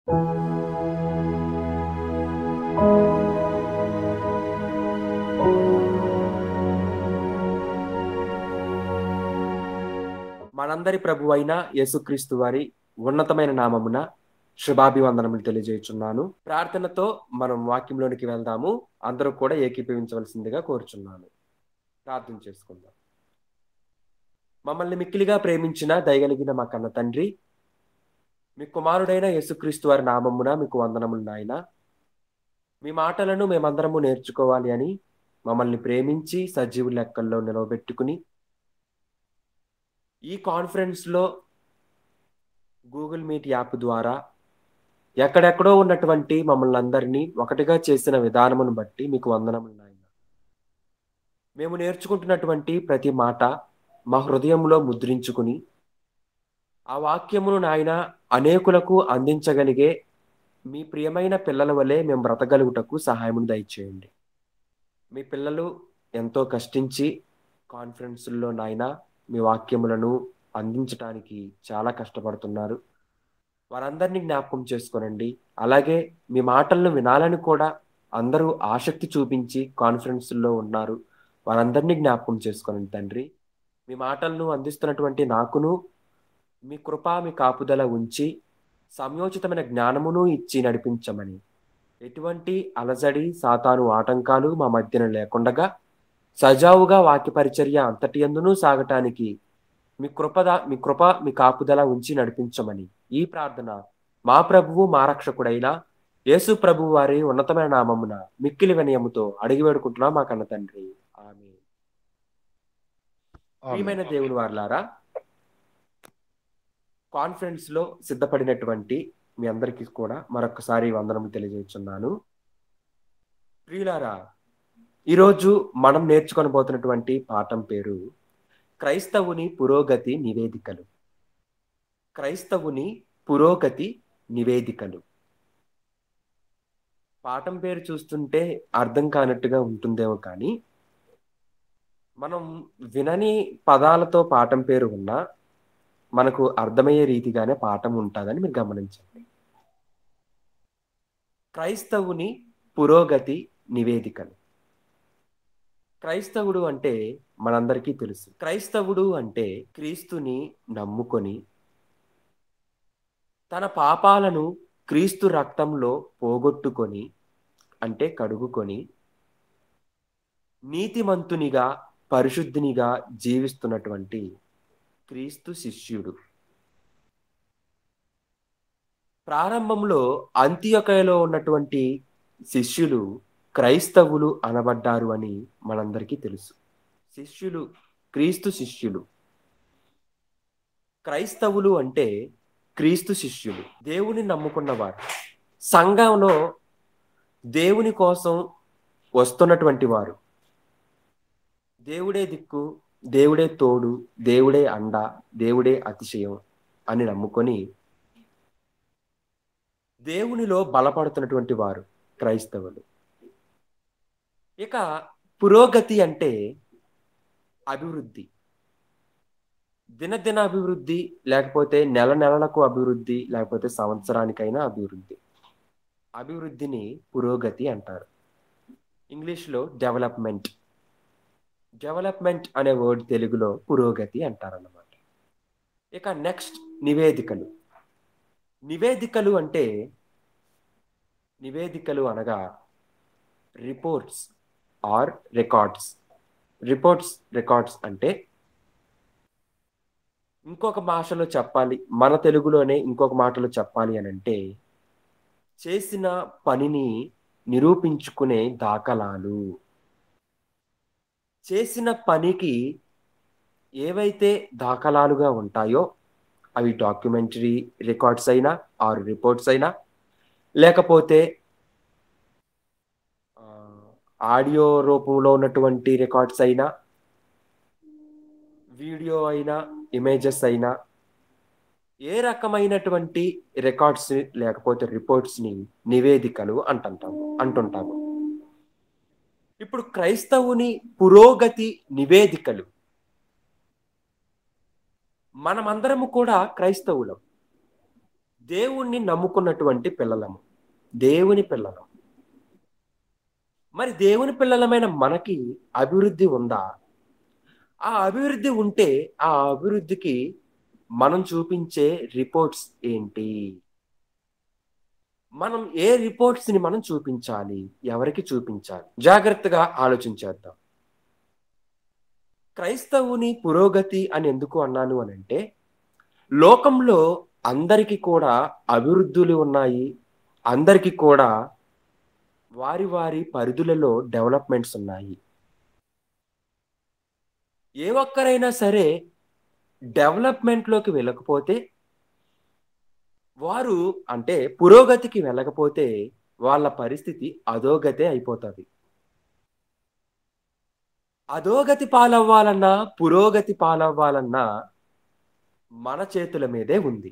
మనందరి ప్రభువైన యేసుక్రీస్తు వారి ఉన్నతమైన నామమున శుభాభివందనములు తెలియజేయుచున్నాను. ప్రార్థనతో మనం వాక్యంలోనికి వెళ్దాము. అందరూ కూడా ఏకీభవించవలసిందిగా కోరుచున్నాను. ప్రార్థన చేసుకుందాం. మమ్మల్ని మిక్కిలిగా ప్రేమించిన దయగలిగిన మా కన్న తండ్రి, మీ కుమారుడైన యేసుక్రీస్తు వారి నామమున మీకు వందనములు నాయన. మీ మాటలను మేమందరము నేర్చుకోవాలి అని మమ్మల్ని ప్రేమించి సజీవు లెక్కల్లో నిలవబెట్టుకుని ఈ కాన్ఫరెన్స్లో గూగుల్ మీట్ యాప్ ద్వారా ఎక్కడెక్కడో ఉన్నటువంటి మమ్మల్ని అందరినీ ఒకటిగా చేసిన విధానమును బట్టి మీకు వందనములు నాయన. మేము నేర్చుకుంటున్నటువంటి ప్రతి మాట మా హృదయంలో ముద్రించుకుని ఆ వాక్యమును నాయన అనేకులకు అందించగలిగే మీ ప్రియమైన పిల్లల వలె మేము బ్రతకగలుగుటకు సహాయమును దయచేయండి. మీ పిల్లలు ఎంతో కష్టించి కాన్ఫరెన్సుల్లో నాయన మీ వాక్యములను అందించడానికి చాలా కష్టపడుతున్నారు. వారందరినీ జ్ఞాపకం చేసుకోనండి. అలాగే మీ మాటలను వినాలని కూడా అందరూ ఆసక్తి చూపించి కాన్ఫరెన్సుల్లో ఉన్నారు. వారందరినీ జ్ఞాపకం చేసుకోనండి తండ్రి. మీ మాటలను అందిస్తున్నటువంటి నాకును మీ కృప, మీ కాపుదల ఉంచి సమయోచితమైన జ్ఞానమును ఇచ్చి నడిపించమని, ఎటువంటి అలజడి సాతాను ఆటంకాలు మా మధ్యన లేకుండగా సజావుగా వాక్య పరిచర్య అంతటి యందును సాగటానికి మీ కృప మీ కాపుదల ఉంచి నడిపించమని ఈ ప్రార్థన మా ప్రభువు మా రక్షకుడైన యేసు ప్రభువు వారి ఉన్నతమైన నామమున మిక్కిలి వినయముతో అడిగి వేడుకుంటున్నాం మా కన్న తండ్రి. ఆమేన్. ప్రియమైన దేవుని వారలారా, కాన్ఫరెన్స్ లో సిద్ధపడినటువంటి మీ అందరికీ కూడా మరొకసారి వందనము తెలియజేస్తున్నాను. ప్రియులారా, ఈరోజు మనం నేర్చుకొనబోతున్నటువంటి పాఠం పేరు క్రైస్తవుని పురోగతి నివేదికలు. క్రైస్తవుని పురోగతి నివేదికలు. పాఠం పేరు చూస్తుంటే అర్థం కానట్టుగా ఉంటుందేమో కానీ మనం వినని పదాలతో పాఠం పేరు ఉన్నా మనకు అర్థమయ్యే రీతిగానే పాఠం ఉంటుందని మీరు గమనించండి. క్రైస్తవుని పురోగతి నివేదికలు. క్రైస్తవుడు అంటే మనందరికీ తెలుసు. క్రైస్తవుడు అంటే క్రీస్తుని నమ్ముకొని తన పాపాలను క్రీస్తు రక్తంలో పోగొట్టుకొని, అంటే కడుగుకొని, నీతిమంతునిగా పరిశుద్ధినిగా జీవిస్తున్నటువంటి క్రీస్తు శిష్యుడు. ప్రారంభంలో అంతియొకయలో ఉన్నటువంటి శిష్యులు క్రైస్తవులు అనబడ్డారు అని మనందరికీ తెలుసు. శిష్యులు, క్రీస్తు శిష్యులు. క్రైస్తవులు అంటే క్రీస్తు శిష్యులు, దేవుని నమ్ముకున్నవారు, సంఘంలో దేవుని కోసం వస్తున్నటువంటి వారు. దేవుడే దిక్కు, దేవుడే తోడు, దేవుడే అండ, దేవుడే అతిశయం అని నమ్ముకొని దేవునిలో బలపడుతున్నటువంటి వారు క్రైస్తవులు. ఇక పురోగతి అంటే అభివృద్ధి. దినదిన అభివృద్ధి, లేకపోతే నెల నెలలకు అభివృద్ధి, లేకపోతే సంవత్సరానికైనా అభివృద్ధి. అభివృద్ధిని పురోగతి అంటారు. ఇంగ్లీష్లో డెవలప్మెంట్. డెవలప్మెంట్ అనే వర్డ్ తెలుగులో పురోగతి అంటారన్నమాట. ఇక నెక్స్ట్ నివేదికలు. నివేదికలు అంటే, నివేదికలు అనగా రిపోర్ట్స్ ఆర్ రికార్డ్స్. రికార్డ్స్ అంటే ఇంకొక భాషలో చెప్పాలి, మన తెలుగులోనే ఇంకొక మాటలో చెప్పాలి అని అంటే చేసిన పనిని నిరూపించుకునే దాఖలాలు. చేసిన పనికి ఏవైతే దాఖలాలుగా ఉంటాయో అవి డాక్యుమెంటరీ రికార్డ్స్ అయినా ఆర్ రిపోర్ట్స్ అయినా, లేకపోతే ఆడియో రూపంలో ఉన్నటువంటి రికార్డ్స్ అయినా, వీడియో అయినా, ఇమేజెస్ అయినా, ఏ రకమైనటువంటి రికార్డ్స్ లేకపోతే రిపోర్ట్స్ని నివేదికలు అంటుంటాము. ఇప్పుడు క్రైస్తవుని పురోగతి నివేదికలు. మనమందరము కూడా క్రైస్తవులం. దేవుణ్ణి నమ్ముకున్నటువంటి పిల్లలము. దేవుని పిల్లలం. మరి దేవుని పిల్లలమైన మనకి అభివృద్ధి ఉందా? ఆ అభివృద్ధి ఉంటే, ఆ అభివృద్ధికి మనం చూపించే రిపోర్ట్స్ ఏంటి? మనం ఏ రిపోర్ట్స్‌ని మనం చూపించాలి? ఎవరికి చూపించాలి? జాగ్రత్తగా ఆలోచించేద్దాం. క్రైస్తవుని పురోగతి అని ఎందుకు అన్నాను అనంటే, లోకంలో అందరికి కూడా అభివృద్ధులు ఉన్నాయి. అందరికి కూడా వారి వారి పరిధులలో డెవలప్‌మెంట్స్ ఉన్నాయి. ఏ ఒక్కరైనా సరే డెవలప్‌మెంట్‌లోకి వెళ్ళకపోతే, వారు అంటే పురోగతికి వెళ్ళకపోతే వాళ్ళ పరిస్థితి అధోగతే అయిపోతది. అధోగతి పాలవ్వాలన్నా, పురోగతి పాలవ్వాలన్నా మన చేతుల మీదే ఉంది.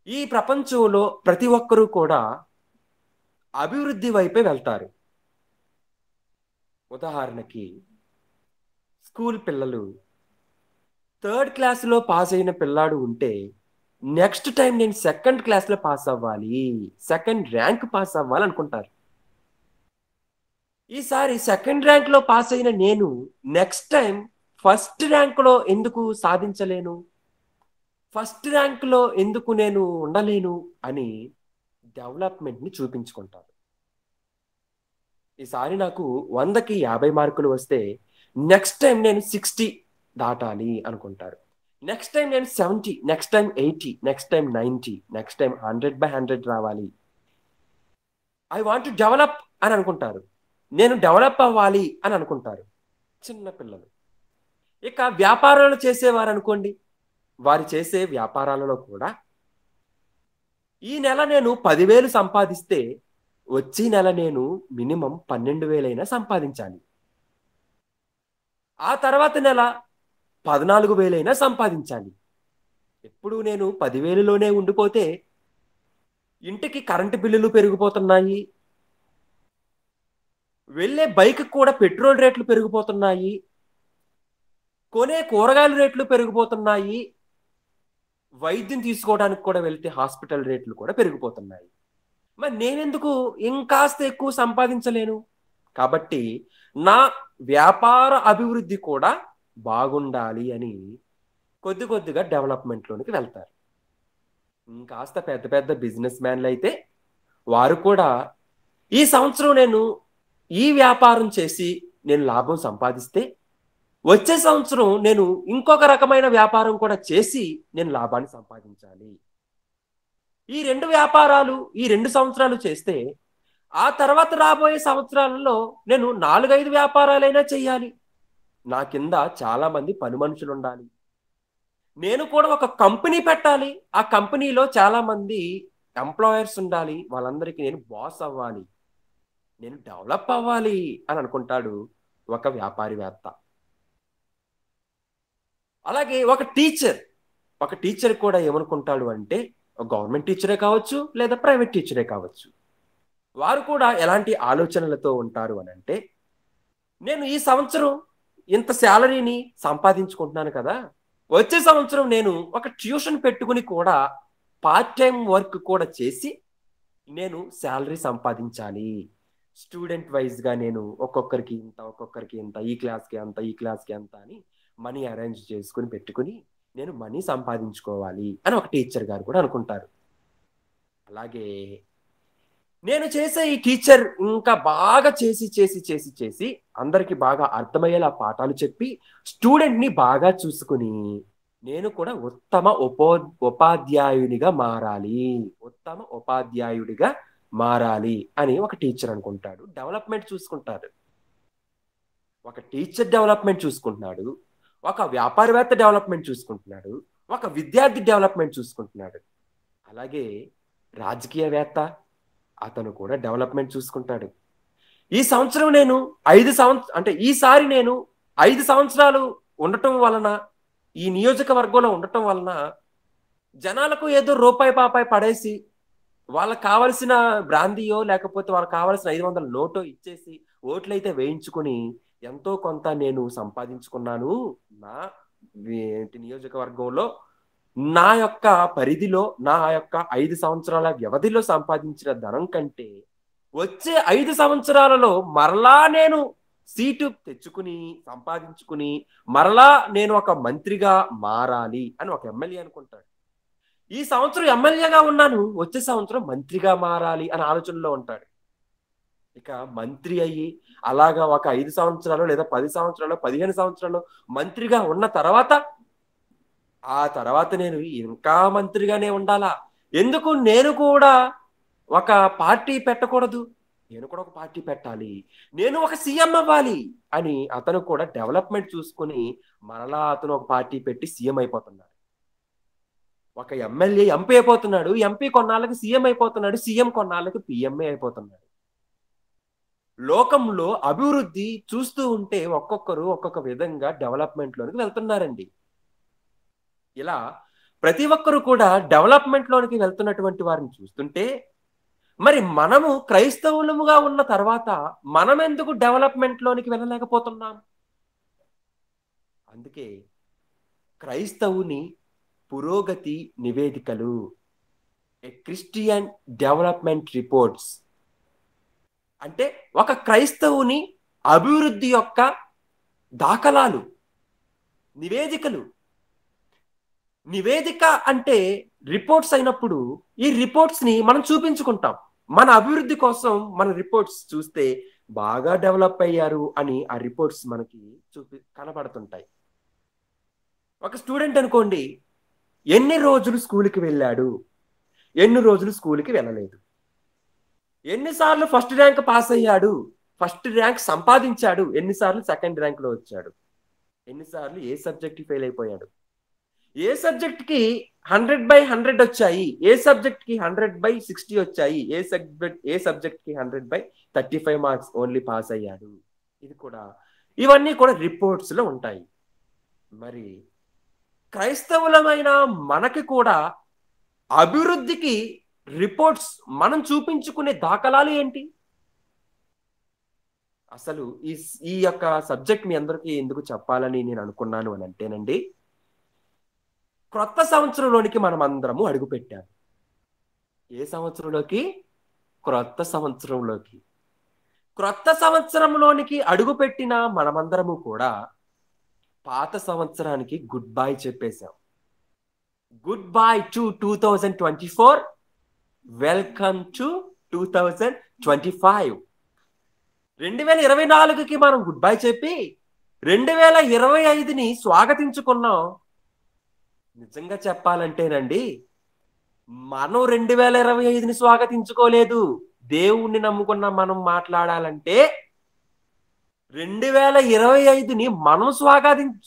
ఈ ప్రపంచంలో ప్రతి ఒక్కరు కూడా అభివృద్ధి వైపే వెళ్తారు. ఉదాహరణకి స్కూల్ పిల్లలు థర్డ్ క్లాస్‌లో పాస్ అయిన పిల్లాడు ఉంటే, నెక్స్ట్ టైమ్ నేను సెకండ్ క్లాస్‌లో పాస్ అవ్వాలి. సెకండ్ ర్యాంక్ పాస్ అవ్వాలనుకుంటారు. ఈసారి సెకండ్ ర్యాంక్‌లో పాస్ అయిన నేను నెక్స్ట్ టైమ్ ఫస్ట్ ర్యాంక్‌లో ఎందుకు సాధించలేను? ఫస్ట్ ర్యాంక్‌లో ఎందుకు నేను ఉండలేను? అని డెవలప్‌మెంట్‌ని చూపించుకుంటారు. ఈసారి నాకు 100కి 50 మార్కులు వస్తే, నెక్స్ట్ టైమ్ నేను 60 దాటాలి అనుకుంటారు. నెక్స్ట్ టైమ్ నేను 70, next time 80, next time 90, next time 100/100 రావాలి. ఐ వాంట్ టు డెవలప్ అని అనుకుంటారు. నేను డెవలప్ అవ్వాలి అని అనుకుంటారు. చిన్న పిల్లలు. ఇక వ్యాపారాలు చేసేవారనుకోండి. వారు చేసే వ్యాపారాలలో కూడా ఈ నెల నేను 10,000 సంపాదిస్తే, వచ్చే నెల నేను మినిమమ్ 12,000 సంపాదించాలి. ఆ తర్వాత నెల 14,000 సంపాదించాలి. ఎప్పుడు నేను 10,000లోనే ఉండిపోతే, ఇంటికి కరెంటు బిల్లులు పెరిగిపోతున్నాయి. వెళ్ళే బైక్‌కి కూడా పెట్రోల్ రేట్లు పెరిగిపోతున్నాయి. కొనే కూరగాయల రేట్లు పెరిగిపోతున్నాయి. వైద్యం తీసుకోవడానికి కూడా వెళ్తే హాస్పిటల్ రేట్లు కూడా పెరిగిపోతున్నాయి. మరి నేనెందుకు ఇంకాస్త ఎక్కువ సంపాదించలేను? కాబట్టి నా వ్యాపార అభివృద్ధి కూడా బాగుండాలి అని కొద్ది కొద్దిగా డెవలప్‌మెంట్‌లోనికి వెళ్తారు. ఇంకాస్త పెద్ద పెద్ద బిజినెస్ మ్యాన్‌లయితే వారు కూడా ఈ సంవత్సరం నేను ఈ వ్యాపారం చేసి నేను లాభం సంపాదిస్తే, వచ్చే సంవత్సరం నేను ఇంకొక రకమైన వ్యాపారం కూడా చేసి నేను లాభాన్ని సంపాదించాలి. ఈ 2 వ్యాపారాలు ఈ 2 సంవత్సరాలు చేస్తే, ఆ తర్వాత రాబోయే సంవత్సరాలలో నేను 4, 5 వ్యాపారాలైనా చేయాలి. నా కింద చాలా మంది పని మనుషులుండాలి. నేను కూడా ఒక కంపెనీ పెట్టాలి. ఆ కంపెనీలో చాలా మంది ఎంప్లాయర్స్ ఉండాలి. వాళ్ళందరికీ నేను బాస్ అవ్వాలి. నేను డెవలప్ అవ్వాలి అని అనుకుంటాడు ఒక వ్యాపారివేత్త. అలాగే ఒక టీచర్. ఒక టీచర్ కూడా ఏమనుకుంటాడు అంటే, గవర్నమెంట్ టీచరే కావచ్చు, లేదా ప్రైవేట్ టీచరే కావచ్చు. వారు కూడా ఎలాంటి ఆలోచనలతో ఉంటారు అనంటే, నేను ఈ సంవత్సరం ఇంత సాలరీని సంపాదించుకుంటున్నాను కదా! వచ్చే సంవత్సరం నేను ఒక ట్యూషన్ పెట్టుకొని కూడా పార్ట్ టైమ్ వర్క్ కూడా చేసి నేను సాలరీ సంపాదించాలి. స్టూడెంట్ వైస్‌గా నేను ఒక్కొక్కరికి ఇంత, ఒక్కొక్కరికి ఇంత, ఈ క్లాస్‌కి అంత, ఈ క్లాస్‌కి అంత అని మనీ అరేంజ్ చేసుకొని పెట్టుకొని, నేను మనీ సంపాదించుకోవాలి అని ఒక టీచర్ గారు కూడా అనుకుంటారు. అలాగే నేను చేసే ఈ టీచర్ ఇంకా బాగా చేసి అందరికి బాగా అర్థమయ్యేలా పాఠాలు చెప్పి, స్టూడెంట్‌ని బాగా చూసుకొని, నేను కూడా ఉపాధ్యాయునిగా మారాలి. ఉత్తమ ఉపాధ్యాయుడిగా మారాలి అని ఒక టీచర్ అనుకుంటాడు. డెవలప్‌మెంట్ చూసుకుంటాడు. ఒక టీచర్ డెవలప్‌మెంట్ చూసుకుంటున్నాడు. ఒక వ్యాపారవేత్త డెవలప్‌మెంట్ చూసుకుంటున్నాడు. ఒక విద్యార్థి డెవలప్‌మెంట్ చూసుకుంటున్నాడు. అలాగే రాజకీయవేత్త అతను కూడా డెవలప్‌మెంట్ చూసుకుంటాడు. ఈ సంవత్సరం నేను అంటే ఈసారి నేను 5 సంవత్సరాలు ఉండటం వలన, ఈ నియోజకవర్గంలో ఉండటం వలన జనాలకు ఏదో రూపాయి, పాపాయి పడేసి, వాళ్ళకి కావాల్సిన బ్రాందీయో, లేకపోతే వాళ్ళకి కావాల్సిన 500 నోటో ఇచ్చేసి, ఓట్లయితే వేయించుకొని, ఎంతో కొంత నేను సంపాదించుకున్నాను. నా నియోజకవర్గంలో నా యొక్క పరిధిలో, నా యొక్క 5 సంవత్సరాల వ్యవధిలో సంపాదించిన ధనం కంటే వచ్చే 5 సంవత్సరాలలో మరలా నేను సీటు తెచ్చుకుని, సంపాదించుకుని, మరలా నేను ఒక మంత్రిగా మారాలి అని ఒక ఎమ్మెల్యే అనుకుంటాడు. ఈ సంవత్సరం ఎమ్మెల్యేగా ఉన్నాను, వచ్చే సంవత్సరం మంత్రిగా మారాలి అని ఆలోచనలో ఉంటాడు. ఇక మంత్రి అయ్యి అలాగా ఒక 5 సంవత్సరాలు లేదా 10 సంవత్సరాలు, 15 సంవత్సరాలు మంత్రిగా ఉన్న తర్వాత, ఆ తర్వాత నేను ఇంకా మంత్రిగానే ఉండాలా? ఎందుకు నేను కూడా ఒక పార్టీ పెట్టకూడదు? నేను కూడా ఒక పార్టీ పెట్టాలి. నేను ఒక సీఎం అవ్వాలి అని అతను కూడా డెవలప్‌మెంట్ చూసుకొని మరలా అతను ఒక పార్టీ పెట్టి సీఎం అయిపోతున్నాడు. ఒక ఎమ్మెల్యే ఎంపీ అయిపోతున్నాడు. ఎంపీ కొన్నాళ్ళకి సీఎం అయిపోతున్నాడు. సీఎం కొన్నాళ్ళకి పీఎంఏ అయిపోతున్నాడు. లోకంలో అభివృద్ధి చూస్తూ ఉంటే ఒక్కొక్కరు ఒక్కొక్క విధంగా డెవలప్‌మెంట్‌లోనికి వెళ్తున్నారండి. ఇలా ప్రతి ఒక్కరు కూడా డెవలప్‌మెంట్‌లోనికి వెళ్తున్నటువంటి వారిని చూస్తుంటే, మరి మనము క్రైస్తవులముగా ఉన్న తర్వాత మనమెందుకు డెవలప్‌మెంట్‌లోనికి వెళ్ళలేకపోతున్నాం? అందుకే క్రైస్తవుని పురోగతి నివేదికలు, ఏ క్రిస్టియన్ డెవలప్‌మెంట్ రిపోర్ట్స్ అంటే ఒక క్రైస్తవుని అభివృద్ధి యొక్క దాఖలాలు, నివేదికలు. నివేదిక అంటే రిపోర్ట్స్ అయినప్పుడు ఈ రిపోర్ట్స్ ని మనం చూపించుకుంటాం. మన అభివృద్ధి కోసం మన రిపోర్ట్స్ చూస్తే బాగా డెవలప్ అయ్యారు అని ఆ రిపోర్ట్స్ మనకి కనబడుతుంటాయి. ఒక స్టూడెంట్ అనుకోండి, ఎన్ని రోజులు స్కూల్‌కి వెళ్ళాడు? ఎన్ని రోజులు స్కూల్‌కి వెళ్ళలేదు? ఎన్నిసార్లు ఫస్ట్ ర్యాంక్ పాస్ అయ్యాడు? ఫస్ట్ ర్యాంక్ సంపాదించాడు? ఎన్నిసార్లు సెకండ్ ర్యాంక్‌లో వచ్చాడు? ఎన్నిసార్లు ఏ సబ్జెక్ట్‌కి ఫెయిల్ అయిపోయాడు? ఏ సబ్జెక్ట్‌కి 100/100 వచ్చాయి? ఏ సబ్జెక్ట్‌కి 100/60 వచ్చాయి? ఏ సబ్జెక్ట్‌కి 100/35 మార్క్స్ ఓన్లీ పాస్ అయ్యాడు? ఇవన్నీ కూడా రిపోర్ట్స్‌లో ఉంటాయి. మరి క్రైస్తవులమైన మనకి కూడా అభివృద్ధికి రిపోర్ట్స్ మనం చూపించుకునే దాఖలాలు ఏంటి? అసలు ఈ యొక్క సబ్జెక్ట్ మీ అందరికీ ఎందుకు చెప్పాలని నేను అనుకున్నాను అని అంటేనండి, క్రొత్త సంవత్సరంలోనికి మనం అందరము అడుగుపెట్టాము. ఏ సంవత్సరంలోకి? క్రొత్త సంవత్సరంలోకి. క్రొత్త సంవత్సరంలోనికి అడుగుపెట్టిన మనమందరము కూడా పాత సంవత్సరానికి గుడ్ బై చెప్పేశాం. Good bye to 2024, welcome to 2025. 2024కి మనం గుడ్ బై చెప్పి 2025ని స్వాగతించుకున్నాం. నిజంగా చెప్పాలంటేనండి, మనం 2025ని స్వాగతించుకోలేదు. దేవుణ్ణి నమ్ముకున్న మనం మాట్లాడాలంటే 2025ని మనం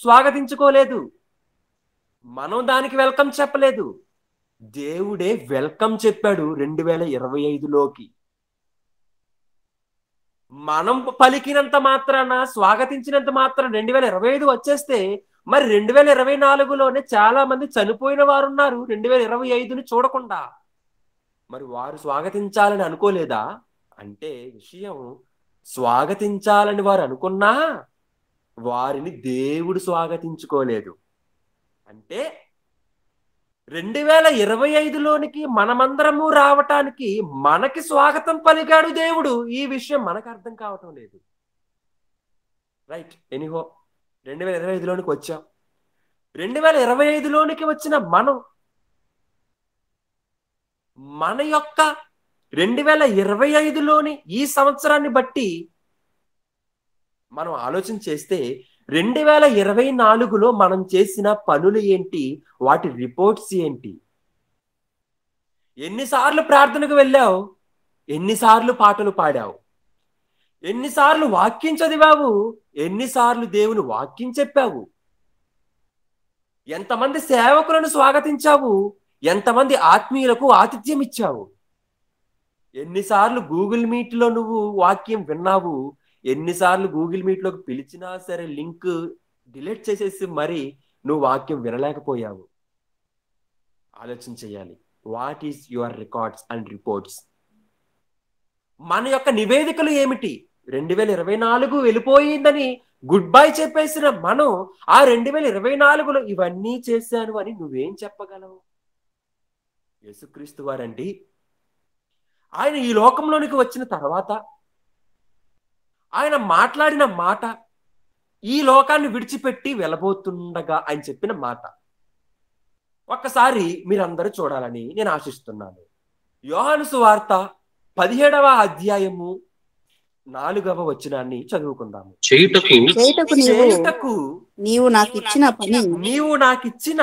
స్వాగతించుకోలేదు. మనం దానికి వెల్కమ్ చెప్పలేదు. దేవుడే వెల్కమ్ చెప్పాడు 2025లోకి. మనం పలికినంత మాత్రాన, స్వాగతించినంత మాత్రం 2025 వచ్చేస్తే మరి 2024లోనే చాలా మంది చనిపోయిన వారు ఉన్నారు 2025ని చూడకుండా. మరి వారు స్వాగతించాలని అనుకోలేదా? అంటే విషయం, స్వాగతించాలని వారు అనుకున్నా వారిని దేవుడు స్వాగతించుకోలేదు. అంటే 2025లోనికి మనమందరము రావటానికి మనకి స్వాగతం పలికాడు దేవుడు. ఈ విషయం మనకు అర్థం కావటం లేదు. రైట్, ఎనీహో 2025లోనికి వచ్చాం. 2025లోనికి వచ్చిన మన యొక్క 2025లోని ఈ సంవత్సరాన్ని బట్టి మనం ఆలోచన చేస్తే 2024లో మనం చేసిన పనులు ఏంటి? వాటి రిపోర్ట్స్ ఏంటి? ఎన్నిసార్లు ప్రార్థనకు వెళ్ళావు? ఎన్నిసార్లు పాటలు పాడావు? ఎన్నిసార్లు వాక్యం చదివావు? ఎన్నిసార్లు దేవుని వాక్యం చెప్పావు? ఎంతమంది సేవకులను స్వాగతించావు? ఎంతమంది ఆత్మీయులకు ఆతిథ్యం ఇచ్చావు? ఎన్నిసార్లు గూగుల్ మీట్లో నువ్వు వాక్యం విన్నావు? ఎన్నిసార్లు గూగుల్ మీట్లోకి పిలిచినా సరే లింక్ డిలీట్ చేసేసి మరి నువ్వు వాక్యం వినలేకపోయావు? ఆలోచన చేయాలి. What is your records and reports? మన యొక్క నివేదికలు ఏమిటి? 2024 వెళ్ళిపోయిందని గుడ్ బై చెప్పేసిన మనం ఆ 2024లో ఇవన్నీ చేశాను అని నువ్వేం చెప్పగలవు? యేసుక్రీస్తు వారండి, ఆయన ఈ లోకంలోనికి వచ్చిన తర్వాత ఆయన మాట్లాడిన మాట, ఈ లోకాన్ని విడిచిపెట్టి వెళ్ళబోతుండగా ఆయన చెప్పిన మాట ఒక్కసారి మీరందరూ చూడాలని నేను ఆశిస్తున్నాను. యోహాను సువార్త 17వ అధ్యాయము 4వ వచనాన్ని చదువుకుందాము. చేయుటకు చేయుటకు నీవు నాకిచ్చిన పని నీవు నాకిచ్చిన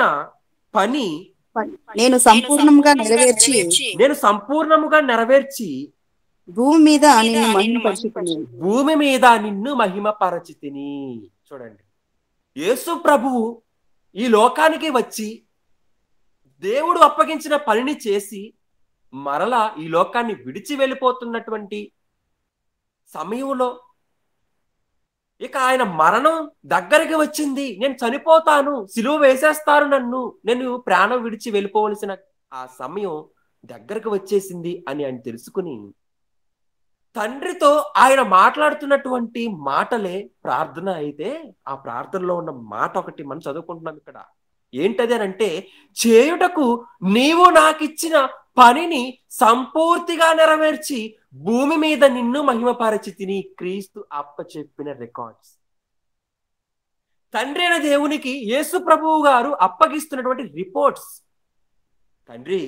పని నేను సంపూర్ణంగా నెరవేర్చి నేను సంపూర్ణముగా నెరవేర్చి భూమి మీద నిన్ను మహిమపరచుకుని భూమి మీద నిన్ను మహిమపరచితిని. చూడండి, యేసు ప్రభువు ఈ లోకానికి వచ్చి దేవుడు అప్పగించిన పనిని చేసి మరలా ఈ లోకాన్ని విడిచి వెళ్ళిపోతున్నటువంటి సమయంలో ఇక ఆయన మరణం దగ్గరికి వచ్చింది, నేను చనిపోతాను, సిలువ వేసేస్తారు నన్ను, నేను ప్రాణం విడిచి వెళ్ళిపోవలసిన ఆ సమయం దగ్గరకు వచ్చేసింది అని ఆయన తెలుసుకుని తండ్రితో ఆయన మాట్లాడుతున్నటువంటి మాటలే ప్రార్థన అయితే ఆ ప్రార్థనలో ఉన్న మాట ఒకటి మనం చదువుకుంటున్నాం ఇక్కడ. ఏంటది అని అంటే, చేయుటకు నీవు నాకిచ్చిన పనిని సంపూర్తిగా నెరవేర్చి భూమి మీద నిన్ను మహిమపరచితిని. క్రీస్తు అప్పచెప్పిన రికార్డ్స్. తండ్రి అయిన దేవునికి యేసు ప్రభువు గారు అప్పగిస్తున్నటువంటి రిపోర్ట్స్. తండ్రి,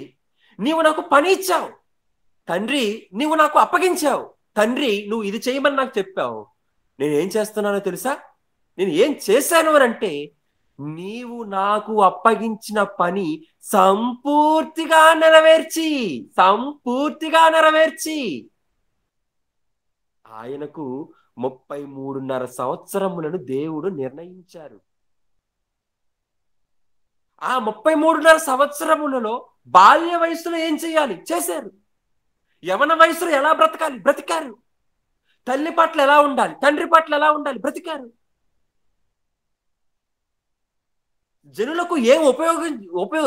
నీవు నాకు పని ఇచ్చావు, తండ్రి నీవు నాకు అప్పగించావు, తండ్రి నువ్వు ఇది చేయమని నాకు చెప్పావు, నేను ఏం చేస్తున్నానో తెలుసా? నేను ఏం చేశాను అని అంటే, నీవు నాకు అప్పగించిన పని సంపూర్తిగా నెరవేర్చి ఆయనకు 33.5 సంవత్సరములను దేవుడు నిర్ణయించారు. ఆ 33.5 సంవత్సరములలో బాల్య వయసులో ఏం చేయాలి చేశారు, యవన వయసులో ఎలా బ్రతకాలి బ్రతికారు, తల్లి పట్ల ఎలా ఉండాలి, తండ్రి పట్ల ఎలా ఉండాలి బ్రతికారు, జనులకు ఏం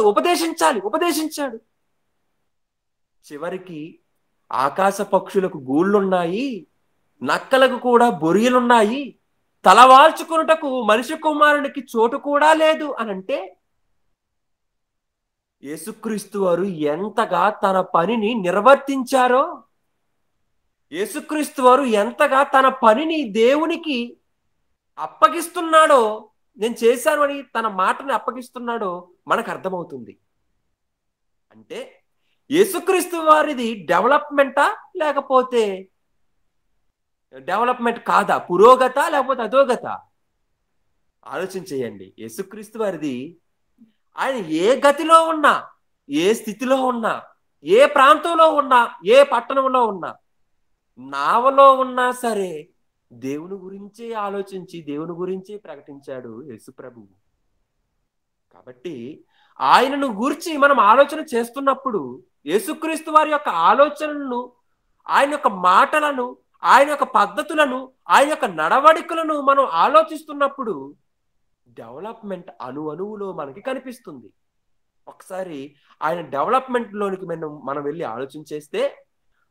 ఉపదేశించాలి ఉపదేశించాడు. చివరికి ఆకాశ పక్షులకు గూళ్ళున్నాయి, నక్కలకు కూడా బొరియలున్నాయి, తలవాల్చుకున్నటకు మనిషి కుమారునికి చోటు కూడా లేదు అనంటే యేసుక్రీస్తు వారు ఎంతగా తన పనిని నిర్వర్తించారో, యేసుక్రీస్తు వారు ఎంతగా తన పనిని దేవునికి అప్పగిస్తున్నాడో, నేను చేశాను అని తన మాటని అప్పగిస్తున్నాడో మనకు అర్థమవుతుంది. అంటే యేసుక్రీస్తు వారిది డెవలప్మెంటా లేకపోతే డెవలప్మెంట్ కాదా, పురోగత లేకపోతే అధోగత? ఆలోచించేయండి. యేసుక్రీస్తు వారిది ఆయన ఏ గతిలో ఉన్నా, ఏ స్థితిలో ఉన్నా, ఏ ప్రాంతంలో ఉన్నా, ఏ పట్టణంలో ఉన్నా, నావలో ఉన్నా సరే దేవుని గురించే ఆలోచించి దేవుని గురించే ప్రకటించాడు యేసు ప్రభువు. కాబట్టి ఆయనను గురించి మనం ఆలోచన చేస్తున్నప్పుడు యేసుక్రీస్తు వారి యొక్క ఆలోచనలను, ఆయన యొక్క మాటలను, ఆయన యొక్క పద్ధతులను, ఆయన యొక్క నడవడికలను మనం ఆలోచిస్తున్నప్పుడు డెవలప్మెంట్ అణువులో మనకి కనిపిస్తుంది. ఒకసారి ఆయన డెవలప్మెంట్ లోనికి మనం వెళ్ళి ఆలోచించేస్తే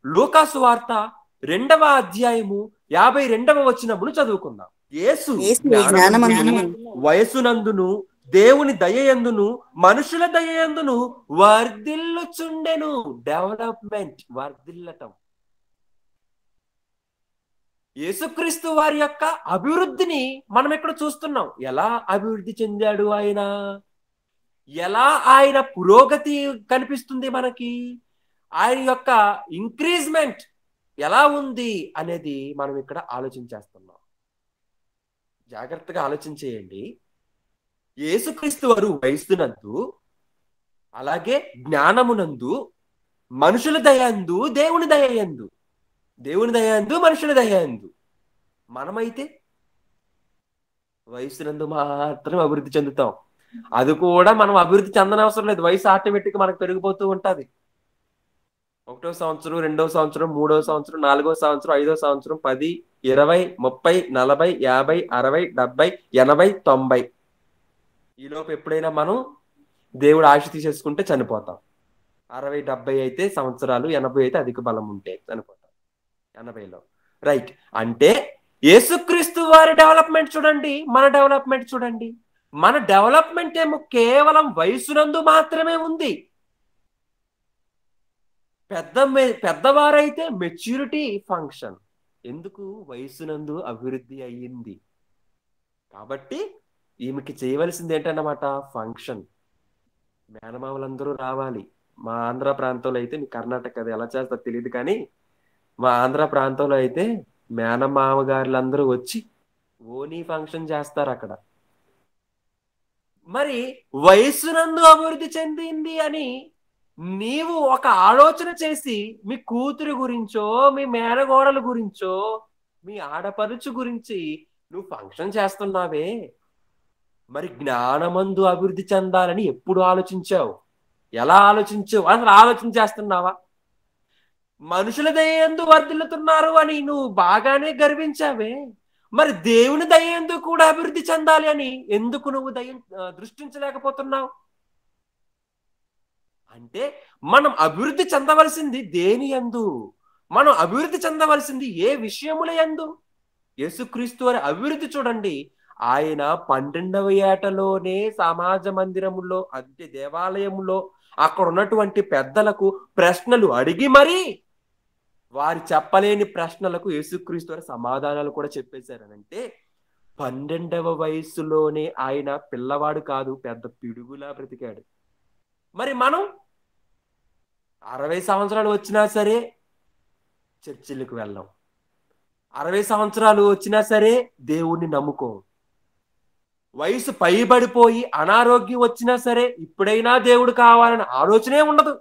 లూకాసు వార్త 2వ అధ్యాయము 52వ వచనమును చదువుకుందాం. యేసు వయసునందును దేవుని దయయందును మనుషుల దయయందును వర్ధిల్లుచుండెను. డెవలప్మెంట్, వర్ధిల్లటం. యేసుక్రీస్తు వారి యొక్క అభివృద్ధిని మనం ఇక్కడ చూస్తున్నాం. ఎలా అభివృద్ధి చెందాడు ఆయన, ఎలా ఆయన పురోగతి కనిపిస్తుంది మనకి, ఆయన యొక్క ఇంక్రీజ్మెంట్ ఎలా ఉంది అనేది మనం ఇక్కడ ఆలోచించేస్తున్నాం. జాగ్రత్తగా ఆలోచించేయండి. యేసుక్రీస్తు వారు వయస్సునందు, అలాగే జ్ఞానమునందు, మనుషుల దయందు, దేవుని దయయందు, దేవుని దయందు, మనుషుల దయందు. మనమైతే వయస్సునందు మాత్రం అభివృద్ధి చెందుతాం. అది కూడా మనం అభివృద్ధి చెందనవసరం లేదు, వయసు ఆటోమేటిక్ మనకు పెరిగిపోతూ ఉంటుంది. 1వ సంవత్సరం, 2వ సంవత్సరం, 3వ సంవత్సరం, 4వ సంవత్సరం, 5వ సంవత్సరం, 10, 20, 30, 40, 50, 60, 70, 80, 90. ఈలోపు ఎప్పుడైనా మనం దేవుడు ఆశ తీసేసుకుంటే చనిపోతాం. 60, 70 అయితే సంవత్సరాలు, 80 అయితే అధిక బలం ఉంటే చనిపోతాం 80లో. రైట్. అంటే యేసుక్రీస్తు వారి డెవలప్మెంట్ చూడండి, మన డెవలప్మెంట్ చూడండి. మన డెవలప్మెంట్ ఏమో కేవలం వయసునందు మాత్రమే ఉంది. పెద్దవారైతే మెచ్యూరిటీ ఫంక్షన్. ఎందుకు? వయసునందు అభివృద్ధి అయ్యింది. కాబట్టి ఈమెకి చేయవలసింది ఏంటన్నమాట? ఫంక్షన్. మేనమామలందరూ రావాలి. మా ఆంధ్ర ప్రాంతంలో అయితే, మీ కర్ణాటక అది ఎలా చేస్తారో తెలియదు కానీ, మా ఆంధ్ర ప్రాంతంలో అయితే మేనమామ గారులందరూ వచ్చి ఓనీ ఫంక్షన్ చేస్తారు అక్కడ. మరి వయస్సునందు అభివృద్ధి చెందింది అని నీవు ఒక ఆలోచన చేసి మీ కూతురు గురించో, మీ మేనగోడల గురించో, మీ ఆడపడుచు గురించి నువ్వు ఫంక్షన్ చేస్తున్నావే, మరి జ్ఞానమందు అభివృద్ధి చెందాలని ఎప్పుడు ఆలోచించావు? ఎలా ఆలోచించావు? అసలు ఆలోచన చేస్తున్నావా? మనుషుల దయందు వర్ధిల్లుతున్నారు అని నువ్వు బాగానే గర్వించావే, మరి దేవుని దయందు కూడా అభివృద్ధి చెందాలి అని ఎందుకు నువ్వు దృష్టించలేకపోతున్నావు? అంటే మనం అభివృద్ధి చెందవలసింది దేని యందు? మనం అభివృద్ధి చెందవలసింది ఏ విషయముల యందు? యేసుక్రీస్తు వారి అభివృద్ధి చూడండి. ఆయన 12వ ఏటలోనే సమాజ మందిరములో, అంటే దేవాలయములో అక్కడ ఉన్నటువంటి పెద్దలకు ప్రశ్నలు అడిగి మరి వారు చెప్పలేని ప్రశ్నలకు యేసుక్రీస్తు వారి సమాధానాలు కూడా చెప్పేశారనంటే 12వ వయసులోనే ఆయన పిల్లవాడు కాదు, పెద్ద పిడుగులా బ్రతికాడు. మరి మనం 60 సంవత్సరాలు వచ్చినా సరే చర్చిలకు వెళ్ళాం, 60 సంవత్సరాలు వచ్చినా సరే దేవుణ్ణి నమ్ముకోం, వయసు పైబడిపోయి అనారోగ్యం వచ్చినా సరే ఇప్పుడైనా దేవుడు కావాలని ఆలోచనే ఉండదు.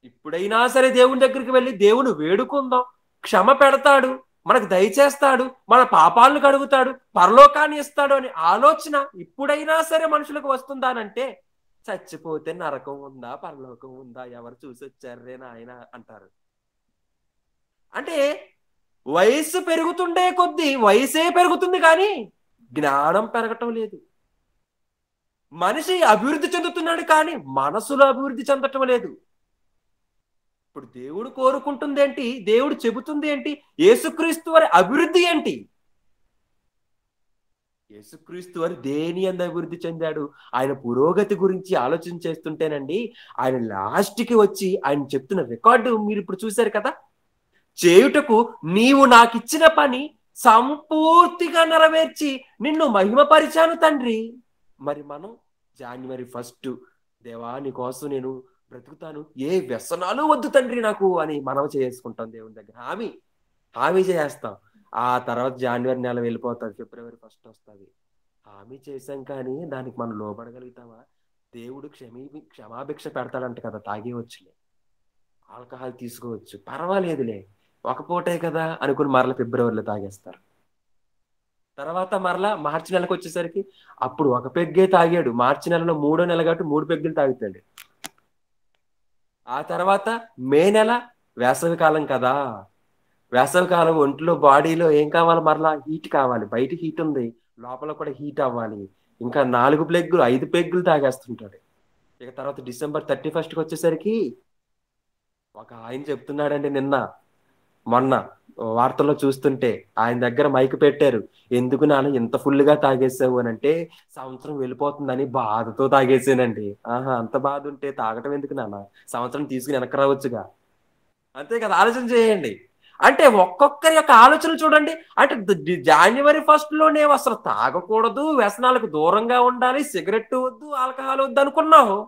ఇప్పుడైనా సరే దేవుని దగ్గరికి వెళ్ళి దేవుని వేడుకుందాం, క్షమ పెడతాడు, మనకు దయచేస్తాడు, మన పాపాలను కడుగుతాడు, పరలోకాన్ని ఇస్తాడు అనే ఆలోచన ఇప్పుడైనా సరే మనుషులకు వస్తుందానంటే చచ్చిపోతే నరకం ఉందా, పరలోకం ఉందా, ఎవరు చూసి వచ్చారే నాయన అంటారు. అంటే వయసు పెరుగుతుండే కొద్దీ వయసే పెరుగుతుంది కానీ జ్ఞానం పెరగటం లేదు. మనిషి అభివృద్ధి చెందుతున్నాడు కానీ మనసులో అభివృద్ధి చెందటం లేదు. ఇప్పుడు దేవుడు కోరుకుంటుంది ఏంటి? దేవుడు చెబుతుంది ఏంటి? యేసుక్రీస్తు వారి అభివృద్ధి ఏంటి? యేసుక్రీస్తు వారు దేని యందు అభివృద్ధి చెందాడు? ఆయన పురోగతి గురించి ఆలోచన చేస్తుంటేనండి, ఆయన లాస్ట్కి వచ్చి ఆయన చెప్తున్న రికార్డు మీరు ఇప్పుడు చూశారు కదా. చేయుటకు నీవు నాకిచ్చిన పని సంపూర్తిగా నెరవేర్చి నిన్ను మహిమపరిచాను తండ్రి. మరి మనం January 1 దేవా నీ కోసం నేను బ్రతుకుతాను, ఏ వ్యసనాలు వద్దు తండ్రి నాకు అని మనం చేసుకుంటాం దేవుని దగ్గర. హామీ చేస్తాం. ఆ తర్వాత January నెల వెళ్ళిపోతుంది, February 1 వస్తుంది. హామీ చేశాం కానీ దానికి మనం లోబడగలుగుతామా? దేవుడు క్షమాభిక్ష పెడతాడంట కదా, తాగే వచ్చులే, ఆల్కహాల్ తీసుకోవచ్చు, పర్వాలేదులే, ఒక పూటే కదా అనుకుని మరల ఫిబ్రవరిలో తాగేస్తారు. తర్వాత మరలా మార్చి నెలకు వచ్చేసరికి అప్పుడు ఒక పెగ్గే తాగాడు, మార్చి నెలలో 3వ నెల కాబట్టి 3 పెగ్గులు తాగుతాడు. ఆ తర్వాత మే నెల వేసవి కాలం కదా, వేసవి కాలం ఒంట్లో బాడీలో ఏం కావాలి? మరలా హీట్ కావాలి, బయట హీట్ ఉంది, లోపల కూడా హీట్ అవ్వాలి. ఇంకా 4 పెగ్గులు 5 పెగ్గులు తాగేస్తుంటాడు. ఇక తర్వాత December 31కి వచ్చేసరికి ఒక ఆయన చెప్తున్నాడండి, మొన్న వార్తల్లో చూస్తుంటే ఆయన దగ్గర మైక్ పెట్టారు, ఎందుకు నాన్న ఇంత ఫుల్గా తాగేసావు అని అంటే, సంవత్సరం వెళ్ళిపోతుందని బాధతో తాగేసానండి. అంత బాధ ఉంటే తాగటం ఎందుకు నాన్న, సంవత్సరం తీసుకుని వెనక్కి రావచ్చుగా. అంతే కదా, ఆలోచన చేయండి. అంటే ఒక్కొక్కరి యొక్క ఆలోచన చూడండి. అంటే January 1లోనే అసలు తాగకూడదు, వ్యసనాలకు దూరంగా ఉండాలి, సిగరెట్ వద్దు, ఆల్కహాల్ వద్దు అనుకున్నావు.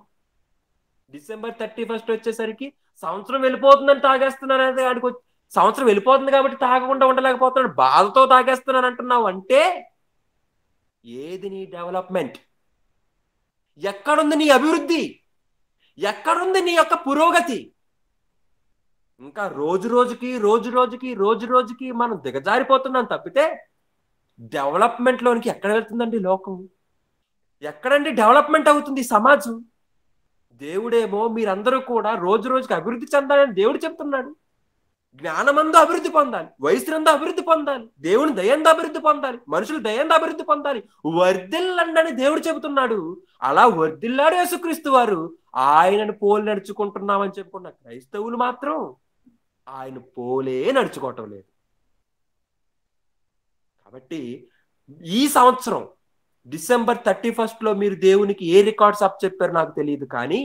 December 31 వచ్చేసరికి సంవత్సరం వెళ్ళిపోతుందని తాగేస్తున్నాను అనేది ఆడికి, సంవత్సరం వెళ్ళిపోతుంది కాబట్టి తాగకుండా ఉండలేకపోతున్నాడు, బాధతో తాగేస్తున్నాను అంటున్నావు. అంటే ఏది నీ డెవలప్మెంట్? ఎక్కడుంది నీ అభివృద్ధి? ఎక్కడుంది నీ యొక్క పురోగతి? ఇంకా రోజు రోజుకి మనం దిగజారిపోతున్నాం తప్పితే డెవలప్మెంట్ లోనికి ఎక్కడ వెళ్తుందండి లోకం? ఎక్కడండి డెవలప్మెంట్ అవుతుంది సమాజం? దేవుడేమో మీరందరూ కూడా రోజుకి అభివృద్ధి చెందాలని దేవుడు చెప్తున్నాడు. జ్ఞానమందు అభివృద్ధి పొందాలి, వయసునందు అభివృద్ధి పొందాలి, దేవుని దయందు అభివృద్ధి పొందాలి, మనుషులు దయందు అభివృద్ధి పొందాలి, వర్ధిల్లండి దేవుడు చెబుతున్నాడు. అలా వర్ధిల్లాడు యేసుక్రీస్తు వారు. ఆయనను పోలి నడుచుకుంటున్నామని చెప్పుకున్న క్రైస్తవులు మాత్రం ఆయన పోలే నడుచుకోవటం లేదు. కాబట్టి ఈ సంవత్సరం డిసెంబర్ 31 మీరు దేవునికి ఏ రికార్డ్స్ అప్ చెప్పారో నాకు తెలియదు, కానీ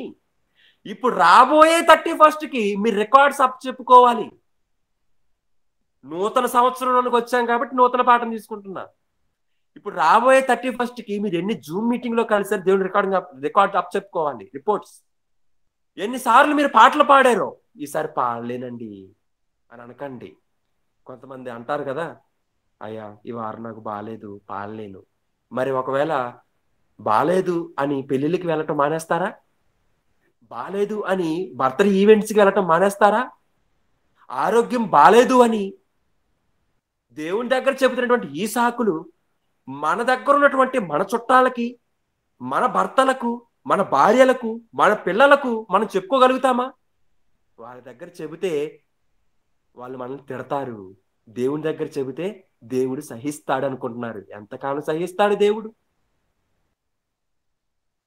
ఇప్పుడు రాబోయే 31కి మీరు రికార్డ్స్ అప్ చెప్పుకోవాలి. నూతన సంవత్సరంలోనికి వచ్చాం కాబట్టి నూతన పాఠం తీసుకుంటున్నా. ఇప్పుడు రాబోయే 31కి మీరు ఎన్ని జూమ్ మీటింగ్ లో కలిసారు దేవుని రికార్డ్ అప్ చెప్పుకోవాలి, రిపోర్ట్స్. ఎన్నిసార్లు మీరు పాటలు పాడారో, ఈసారి పాడలేనండి అని అనకండి. కొంతమంది అంటారు కదా, అయ్యా ఈ వారం నాకు బాగాలేదు, పాడలేను. మరి ఒకవేళ బాలేదు అని పెళ్లిళ్ళకి వెళ్ళటం మానేస్తారా? బాలేదు అని బర్త్డే ఈవెంట్స్కి వెళ్ళటం మానేస్తారా? ఆరోగ్యం బాలేదు అని దేవుని దగ్గర చెబుతున్నటువంటి ఈ సాకులు మన దగ్గర ఉన్నటువంటి మన చుట్టాలకి, మన భర్తలకు, మన భార్యలకు, మన పిల్లలకు మనం చెప్పుకోగలుగుతామా? వాళ్ళ దగ్గర చెబితే వాళ్ళు మనల్ని తిడతారు. దేవుని దగ్గర చెబితే దేవుడు సహిస్తాడు అనుకుంటున్నారు. ఎంతకాలం సహిస్తాడు దేవుడు?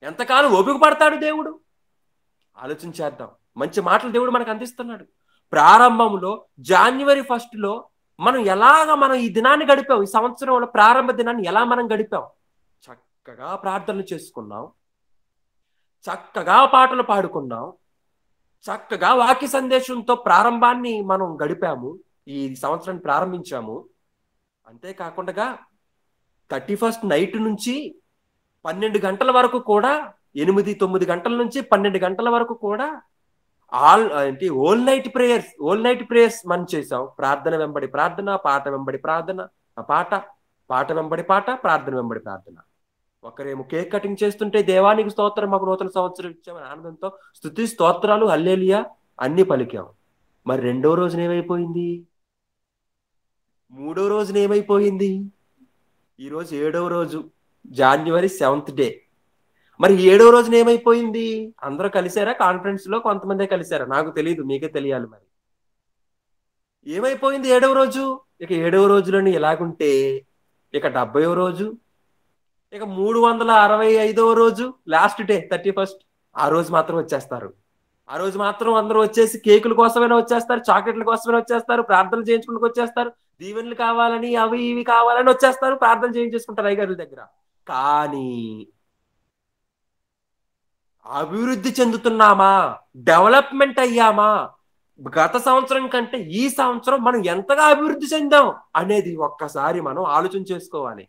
ఎంతకాలం ఓపిక పడతాడు దేవుడు? ఆలోచించేద్దాం. మంచి మాటలు దేవుడు మనకు అందిస్తున్నాడు. ప్రారంభంలో జాన్యువరి 1 మనం ఈ దినాన్ని గడిపాం, ఈ సంవత్సరంలో ప్రారంభ దినాన్ని ఎలా మనం గడిపాం? చక్కగా ప్రార్థనలు చేసుకున్నాం, చక్కగా పాటలు పాడుకున్నాం, చక్కగా వాక్య సందేశంతో ప్రారంభాన్ని మనం గడిపాము, ఈ సంవత్సరాన్ని ప్రారంభించాము. అంతేకాకుండా 31 నైట్ నుంచి 12 గంటల వరకు కూడా, 8-9 గంటల నుంచి 12 గంటల వరకు కూడా ఓల్ నైట్ ప్రేయర్స్ మనం చేసాం. ప్రార్థన వెంబడి ప్రార్థన, పాట వెంబడి ప్రార్థన, పాట వెంబడి పాట, ప్రార్థన వెంబడి ప్రార్థన. ఒకరేమో కేక్ కటింగ్ చేస్తుంటే దేవానికి స్తోత్రం, మాకు నూతన సంవత్సరం ఇచ్చామని ఆనందంతో స్తుతి స్తోత్రాలు హల్లెలూయా అన్ని పలికాం. మరి రెండో రోజున ఏమైపోయింది? మూడో రోజున ఏమైపోయింది? ఈరోజు 7వ రోజు, జాన్యువరి 7th డే. మరి 7వ రోజున ఏమైపోయింది? అందరూ కలిసారా కాన్ఫరెన్స్ లో? కొంతమందే కలిసారా? నాకు తెలియదు, మీకే తెలియాలి. మరి ఏమైపోయింది 7వ రోజు? ఇక 7వ రోజులోని ఎలాగుంటే ఇక 70వ రోజు, ఇక 365వ రోజు, లాస్ట్ డే 31. ఆ రోజు మాత్రం వచ్చేస్తారు. ఆ రోజు మాత్రం అందరూ వచ్చేసి కేకుల కోసమైనా వచ్చేస్తారు, చాక్లెట్ల కోసమైనా వచ్చేస్తారు, ప్రార్థనలు చేయించుకుంటూ వచ్చేస్తారు, దీవెనలు కావాలని అవి ఇవి కావాలని వచ్చేస్తారు, ప్రార్థన చేయించేసుకుంటారు అయ్యగారుల దగ్గర. కానీ అభివృద్ధి చెందుతున్నామా? డెవలప్మెంట్ అయ్యామా? గత సంవత్సరం కంటే ఈ సంవత్సరం మనం ఎంతగా అభివృద్ధి చెందాం అనేది ఒక్కసారి మనం ఆలోచన చేసుకోవాలి.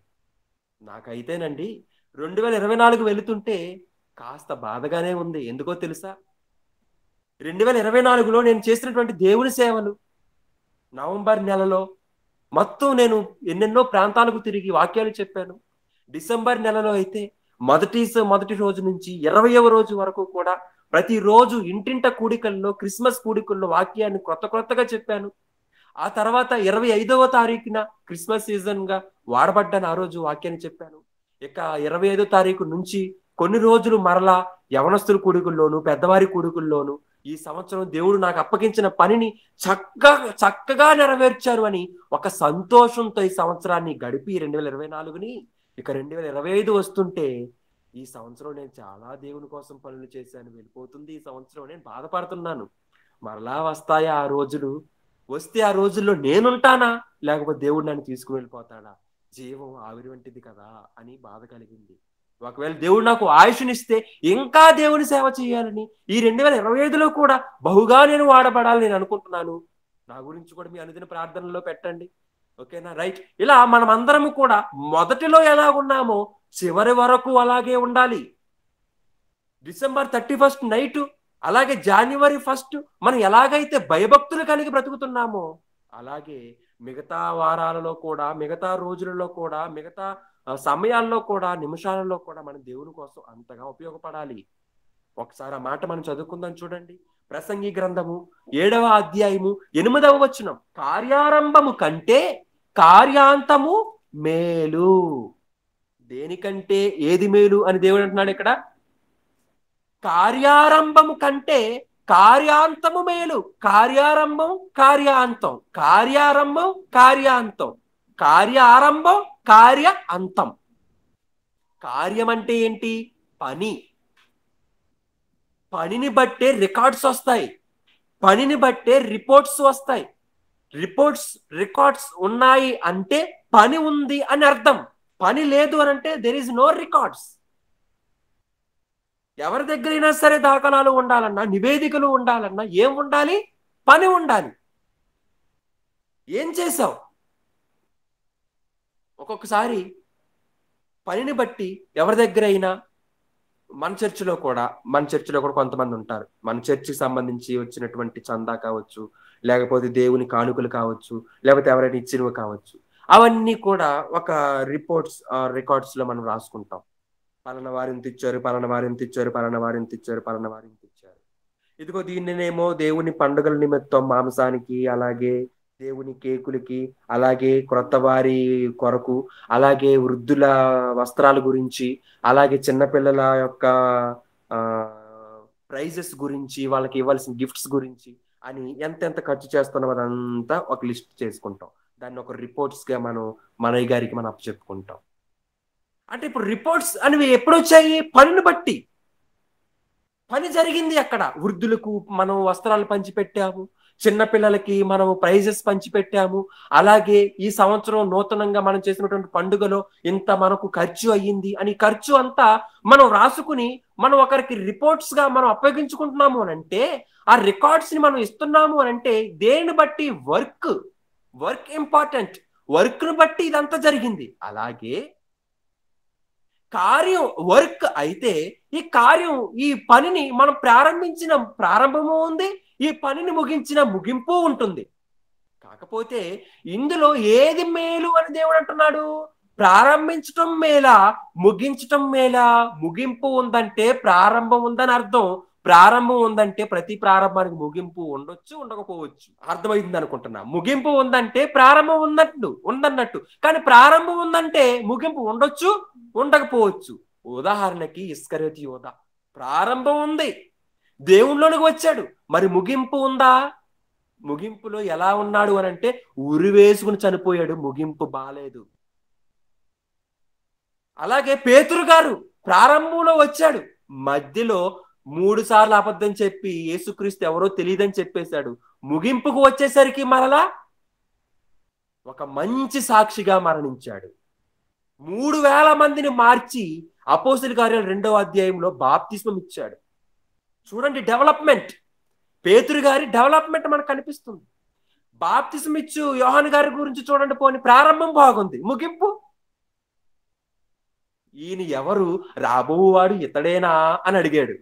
నాకైతేనండి 2024 వెళుతుంటే కాస్త బాధగానే ఉంది. ఎందుకో తెలుసా? 2024లో నేను చేసినటువంటి దేవుని సేవలు, నవంబర్ నెలలో మొత్తం నేను ఎన్నెన్నో ప్రాంతాలకు తిరిగి వాక్యాలు చెప్పాను. డిసెంబర్ నెలలో అయితే మొదటి రోజు నుంచి 20వ రోజు వరకు కూడా ప్రతిరోజు ఇంటింట కూడికల్లో, క్రిస్మస్ కూడికల్లో వాక్యాన్ని కొత్తగా చెప్పాను. ఆ తర్వాత 25వ తారీఖున క్రిస్మస్ సీజన్ గా వాడబడ్డాను, ఆ రోజు వాక్యాన్ని చెప్పాను. ఇక 25వ తారీఖు నుంచి కొన్ని రోజులు మరలా యవనస్తుల కూడికల్లోను, పెద్దవారి కూడికల్లోను ఈ సంవత్సరం దేవుడు నాకు అప్పగించిన పనిని చక్కగా నెరవేర్చారు అని ఒక సంతోషంతో ఈ సంవత్సరాన్ని గడిపి 2024ని ఇక 2025 వస్తుంటే, ఈ సంవత్సరం నేను చాలా దేవుని కోసం పనులు చేశాను, వెళ్ళిపోతుంది ఈ సంవత్సరం, నేను బాధపడుతున్నాను. మరలా వస్తాయా ఆ రోజులు? వస్తే ఆ రోజుల్లో నేనుంటానా, లేకపోతే దేవుడు నన్ను తీసుకుని వెళ్ళిపోతాడా? జీవం ఆవిరి వంటిది కదా అని బాధ కలిగింది. ఒకవేళ దేవుడు నాకు ఆయుష్నిస్తే ఇంకా దేవుని సేవ చేయాలని, ఈ 2025లో కూడా బహుగా నేను వాడబడాలని నేను అనుకుంటున్నాను. నా గురించి కూడా మీ అనుదిన ప్రార్థనలో పెట్టండి, ఓకేనా? రైట్. ఇలా మనం అందరము కూడా మొదటిలో ఎలా ఉన్నామో చివరి వరకు అలాగే ఉండాలి. డిసెంబర్ 31 నైట్, అలాగే జాన్యువరి 1 మనం ఎలాగైతే భయభక్తులు కలిగి బ్రతుకుతున్నామో, అలాగే మిగతా వారాలలో కూడా, మిగతా రోజులలో కూడా, మిగతా సమయాల్లో కూడా, నిమిషాలలో కూడా మనం దేవుని కోసం అంతగా ఉపయోగపడాలి. ఒకసారి ఆ మాట మనం చదువుకుందాం. చూడండి, ప్రసంగి గ్రంథము 7వ అధ్యాయము 8వ వచనం. కార్యారంభము కంటే కార్యాంతము మేలు. దేనికంటే ఏది మేలు అని దేవుడు అంటున్నాడు ఇక్కడ? కార్యారంభము కంటే కార్యాంతము మేలు. కార్యారంభం, కార్యాంతం, కార్యారంభం, కార్యాంతం, కార్యారంభం, కార్య అంతం. కార్యం అంటే ఏంటి? పని. పనిని బట్టే రికార్డ్స్ వస్తాయి, పనిని బట్టే రిపోర్ట్స్ వస్తాయి. రిపోర్ట్స్ రికార్డ్స్ ఉన్నాయి అంటే పని ఉంది అని అర్థం. పని లేదు అని అంటే దెర్ ఈజ్ నో రికార్డ్స్. ఎవరి దగ్గరైనా సరే దాఖలాలు ఉండాలన్నా, నివేదికలు ఉండాలన్నా ఏం ఉండాలి? పని ఉండాలి. ఏం చేశావు? ఒక్కొక్కసారి పనిని బట్టి ఎవరి దగ్గర అయినా, మన చర్చిలో కూడా కొంతమంది ఉంటారు. మన చర్చికి సంబంధించి వచ్చినటువంటి చందా కావచ్చు, లేకపోతే దేవుని కానుకలు కావచ్చు, లేకపోతే ఎవరైనా ఇచ్చినవి కావచ్చు, అవన్నీ కూడా ఒక రికార్డ్స్ లో మనం రాసుకుంటాం. పలానా వారు ఇంత ఇచ్చారు, పలానా వారు ఇంత ఇచ్చారు, పలానా వారు ఇంత ఇచ్చారు, పలానా వారు ఇంత ఇచ్చారు. ఇదిగో దీన్నినేమో దేవుని పండుగల నిమిత్తం మాంసానికి, అలాగే దేవుని కేకులకి, అలాగే క్రొత్త వారి కొరకు, అలాగే వృద్ధుల వస్త్రాల గురించి, అలాగే చిన్నపిల్లల యొక్క ఆ ప్రైజెస్ గురించి, వాళ్ళకి ఇవ్వాల్సిన గిఫ్ట్స్ గురించి అని ఎంత ఖర్చు చేస్తున్నాం అదంతా ఒక లిస్ట్ చేసుకుంటాం. దాన్ని ఒక రిపోర్ట్స్ గా మనయ్య గారికి మనం అప్పచెప్పుకుంటాం. అంటే ఇప్పుడు రిపోర్ట్స్ అనేవి ఎప్పుడు వచ్చాయి? పనిని బట్టి. పని జరిగింది అక్కడ. వృద్ధులకు మనం వస్త్రాలు పంచిపెట్టాము, చిన్నపిల్లలకి మనం ప్రైజెస్ పంచిపెట్టాము, అలాగే ఈ సంవత్సరం నూతనంగా మనం చేసినటువంటి పండుగలో ఇంత మనకు ఖర్చు అయ్యింది అని ఖర్చు అంతా మనం రాసుకుని మనం ఒకరికి రిపోర్ట్స్ గా మనం అప్పగించుకుంటున్నాము అని అంటే, ఆ రికార్డ్స్ ని మనం ఇస్తున్నాము అని అంటే దేని బట్టి? Work important. వర్క్ ను బట్టి ఇదంతా జరిగింది. అలాగే కార్యం వర్క్ అయితే ఈ కార్యం, ఈ పనిని మనం ప్రారంభించిన ప్రారంభము ఉంది, ఈ పనిని ముగించిన ముగింపు ఉంటుంది. కాకపోతే ఇందులో ఏది మేలు అని దేవుడు అంటున్నాడు? ప్రారంభించటం మేలా, ముగించటం మేలా? ముగింపు ఉందంటే ప్రారంభం ఉందని అర్థం. ప్రారంభం ఉందంటే ప్రతి ప్రారంభానికి ముగింపు ఉండొచ్చు, ఉండకపోవచ్చు. అర్థమైంది అనుకుంటున్నా. ముగింపు ఉందంటే ప్రారంభం ఉందన్నట్టు. కానీ ప్రారంభం ఉందంటే ముగింపు ఉండొచ్చు, ఉండకపోవచ్చు. ఉదాహరణకి ఇస్కరియోతు యోధ. ప్రారంభం ఉంది, దేవుళ్ళలోనికి వచ్చాడు. మరి ముగింపు ఉందా? ముగింపులో ఎలా ఉన్నాడు అని అంటే ఉరి వేసుకుని చనిపోయాడు. ముగింపు బాలేదు. అలాగే పేతురు గారు ప్రారంభంలో వచ్చాడు, మధ్యలో 3 సార్లు అబద్ధం చెప్పి యేసుక్రీస్తు ఎవరో తెలియదని చెప్పేశాడు. ముగింపుకు వచ్చేసరికి మరలా ఒక మంచి సాక్షిగా మరణించాడు. 3,000 మందిని మార్చి అపోస్తలుల కార్యాలు 2వ అధ్యాయంలో బాప్తిస్మం ఇచ్చాడు. చూడండి డెవలప్మెంట్. పేతురు గారి డెవలప్మెంట్ మనకు కనిపిస్తుంది. బాప్తిస్మం ఇచ్చు యోహాను గారి గురించి చూడండి. పోని ప్రారంభం బాగుంది, ముగింపు ఈయన ఎవరు? రాబోవాడు ఇతడేనా అని అడిగాడు.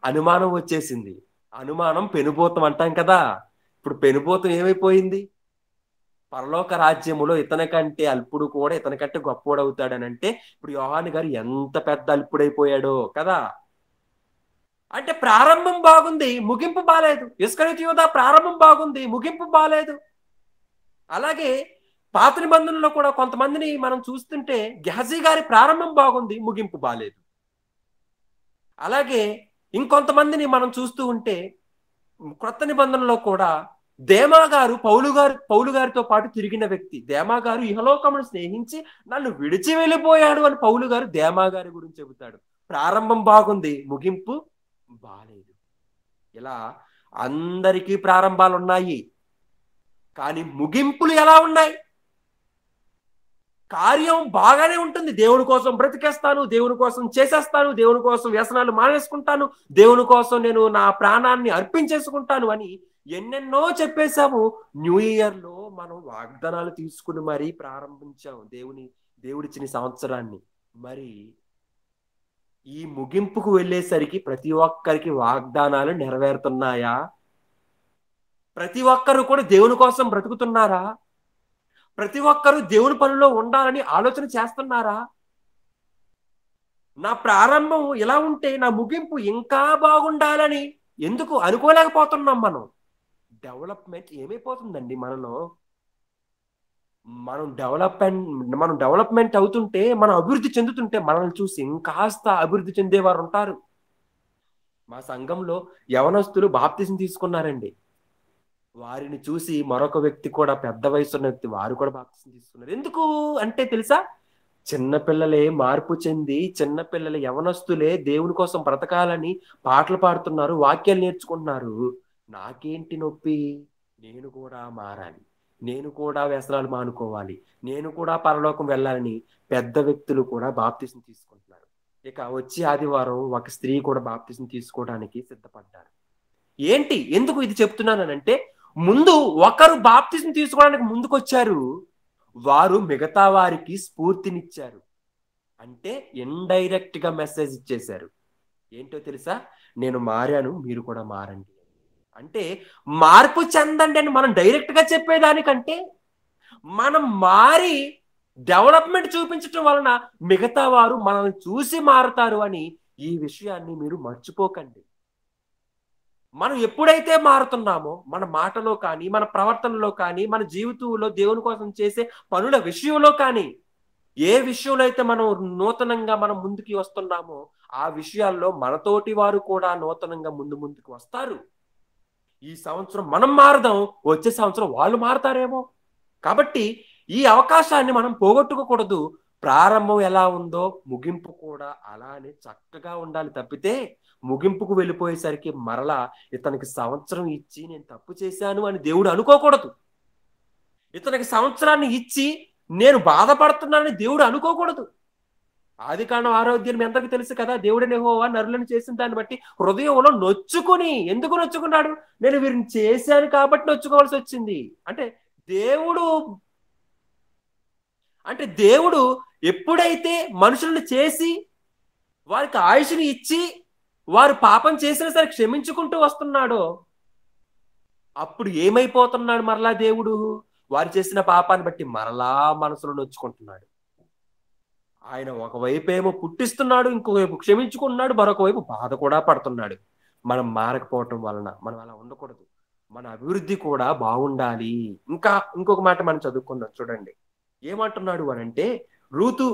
అనుమానం వచ్చేసింది. అనుమానం పెనుభూతం అంటాం కదా. ఇప్పుడు పెనుభూతం ఏమైపోయింది? పరలోక రాజ్యములో ఇతని కంటే అల్పుడు కూడా ఇతని కంటే గొప్పోడు అవుతాడని అంటే ఇప్పుడు యోహాను గారు ఎంత పెద్ద అల్పుడైపోయాడో కదా. అంటే ప్రారంభం బాగుంది, ముగింపు బాలేదు. ఇస్కరియోతు యూదా ప్రారంభం బాగుంది, ముగింపు బాలేదు. అలాగే పాత నిబంధనలో కూడా కొంతమందిని మనం చూస్తుంటే గెహజీ గారి ప్రారంభం బాగుంది, ముగింపు బాలేదు. అలాగే ఇంకొంతమందిని మనం చూస్తూ ఉంటే క్రొత్త నిబంధనలో కూడా దేమా గారు పౌలు గారితో పాటు తిరిగిన వ్యక్తి. దేమా గారు ఇహలోకమును స్నేహించి నన్ను విడిచి వెళ్ళిపోయాడు అని పౌలు గారు దేమా గారి గురించి చెబుతాడు. ప్రారంభం బాగుంది, ముగింపు బాలేదు. ఇలా అందరికీ ప్రారంభాలు ఉన్నాయి, కానీ ముగింపులు ఎలా ఉన్నాయి? కార్యం బాగానే ఉంటుంది. దేవుని కోసం బ్రతికేస్తాను, దేవుని కోసం చేసేస్తాను, దేవుని కోసం వ్యసనాలు మానేసుకుంటాను, దేవుని కోసం నేను నా ప్రాణాన్ని అర్పించేసుకుంటాను అని ఎన్నెన్నో చెప్పేశాము. న్యూ ఇయర్ లో మనం వాగ్దానాలు తీసుకుని మరీ ప్రారంభించాము దేవుడిచ్చిన సంవత్సరాన్ని. మరి ఈ ముగింపుకు వెళ్ళేసరికి ప్రతి ఒక్కరికి వాగ్దానాలు నెరవేరుతున్నాయా? ప్రతి ఒక్కరు కూడా దేవుని కోసం బ్రతుకుతున్నారా? ప్రతి ఒక్కరూ దేవుని పనిలో ఉండాలని ఆలోచన చేస్తున్నారా? నా ప్రారంభం ఎలా ఉంటే నా ముగింపు ఇంకా బాగుండాలని ఎందుకు అనుకోలేకపోతున్నాం మనం? డెవలప్మెంట్ ఏమైపోతుందండి మనలో? మనం డెవలప్మెంట్ అవుతుంటే, మనం అభివృద్ధి చెందుతుంటే మనల్ని చూసి ఇంకాస్త అభివృద్ధి చెందేవారు ఉంటారు. మా సంఘంలో యవనస్తులు బాప్తిసం తీసుకున్నారండి. వారిని చూసి మరొక వ్యక్తి కూడా, పెద్ద వయసున్న వ్యక్తి, వారు కూడా బాప్తిసం తీసుకున్నారు. ఎందుకు అంటే తెలుసా? చిన్నపిల్లలే మార్పు చెంది, చిన్నపిల్లల యవనస్తులే దేవుని కోసం బ్రతకాలని పాటలు పాడుతున్నారు, వాక్యాలు నేర్చుకుంటున్నారు. నాకేంటి నొప్పి? నేను కూడా మారాలి. నేను కూడా వ్యసనాలు మానుకోవాలి, నేను కూడా పరలోకం వెళ్ళాలని పెద్ద వ్యక్తులు కూడా బాప్తిసం తీసుకుంటున్నారు. ఇక వచ్చే ఆదివారం ఒక స్త్రీ కూడా బాప్తిసం తీసుకోవడానికి సిద్ధపడ్డారు. ఏంటి, ఎందుకు ఇది చెప్తున్నానంటే, ముందు ఒకరు బాప్తిసం తీసుకోవడానికి ముందుకొచ్చారు, వారు మిగతా వారికి స్ఫూర్తినిచ్చారు. అంటే ఇండైరెక్ట్ గా మెసేజ్ ఇచ్చేశారు. ఏంటో తెలుసా? నేను మారాను, మీరు కూడా మారండి. అంటే మార్పు చెందండి అని మనం డైరెక్ట్ గా చెప్పేదానికంటే, మనం మారి డెవలప్మెంట్ చూపించటం వలన మిగతా వారు మనల్ని చూసి మారుతారు అని ఈ విషయాన్ని మీరు మర్చిపోకండి. మనం ఎప్పుడైతే మారుతున్నామో, మన మాటలో కానీ, మన ప్రవర్తనలో కానీ, మన జీవితంలో దేవుని కోసం చేసే పనుల విషయంలో కానీ, ఏ విషయంలో అయితే మనం నూతనంగా మనం ముందుకి వస్తున్నామో ఆ విషయాల్లో మనతోటి వారు కూడా నూతనంగా ముందుకు వస్తారు. ఈ సంవత్సరం మనం మారదాం, వచ్చే సంవత్సరం వాళ్ళు మారతారేమో. కాబట్టి ఈ అవకాశాన్ని మనం పోగొట్టుకోకూడదు. ప్రారంభం ఎలా ఉందో ముగింపు కూడా అలానే చక్కగా ఉండాలి తప్పితే, ముగింపుకు వెళ్ళిపోయేసరికి మరలా ఇతనికి సంవత్సరం ఇచ్చి నేను తప్పు చేశాను అని దేవుడు అనుకోకూడదు. ఇతనికి సంవత్సరాన్ని ఇచ్చి నేను బాధపడుతున్నానని దేవుడు అనుకోకూడదు. ఆదికాండం 6వ అధ్యాయం మీ అందరికీ తెలుసు కదా. దేవుడైన యెహోవా నరులను చేసిన దాన్ని బట్టి హృదయంలో నొచ్చుకుని, ఎందుకు నొచ్చుకున్నాడు? నేను వీరిని చేశాను కాబట్టి నొచ్చుకోవాల్సి వచ్చింది. అంటే దేవుడు ఎప్పుడైతే మనుషులను చేసి వారికి ఆయుష్ని ఇచ్చి వారు పాపం చేసినా సరే క్షమించుకుంటూ వస్తున్నాడో, అప్పుడు ఏమైపోతున్నాడు మరలా దేవుడు? వారు చేసిన పాపాన్ని బట్టి మరలా మనసులో నొచ్చుకుంటున్నాడు. ఆయన ఒకవైపు ఏమో పుట్టిస్తున్నాడు, ఇంకోవైపు క్షమించుకుంటున్నాడు, మరొక వైపు బాధ కూడా పడుతున్నాడు. మనం మారకపోవటం వలన మనం అలా ఉండకూడదు. మన అభివృద్ధి కూడా బాగుండాలి. ఇంకొక మాట మనం చదువుకుందాం, చూడండి ఏమంటున్నాడు అనంటే, ఋతు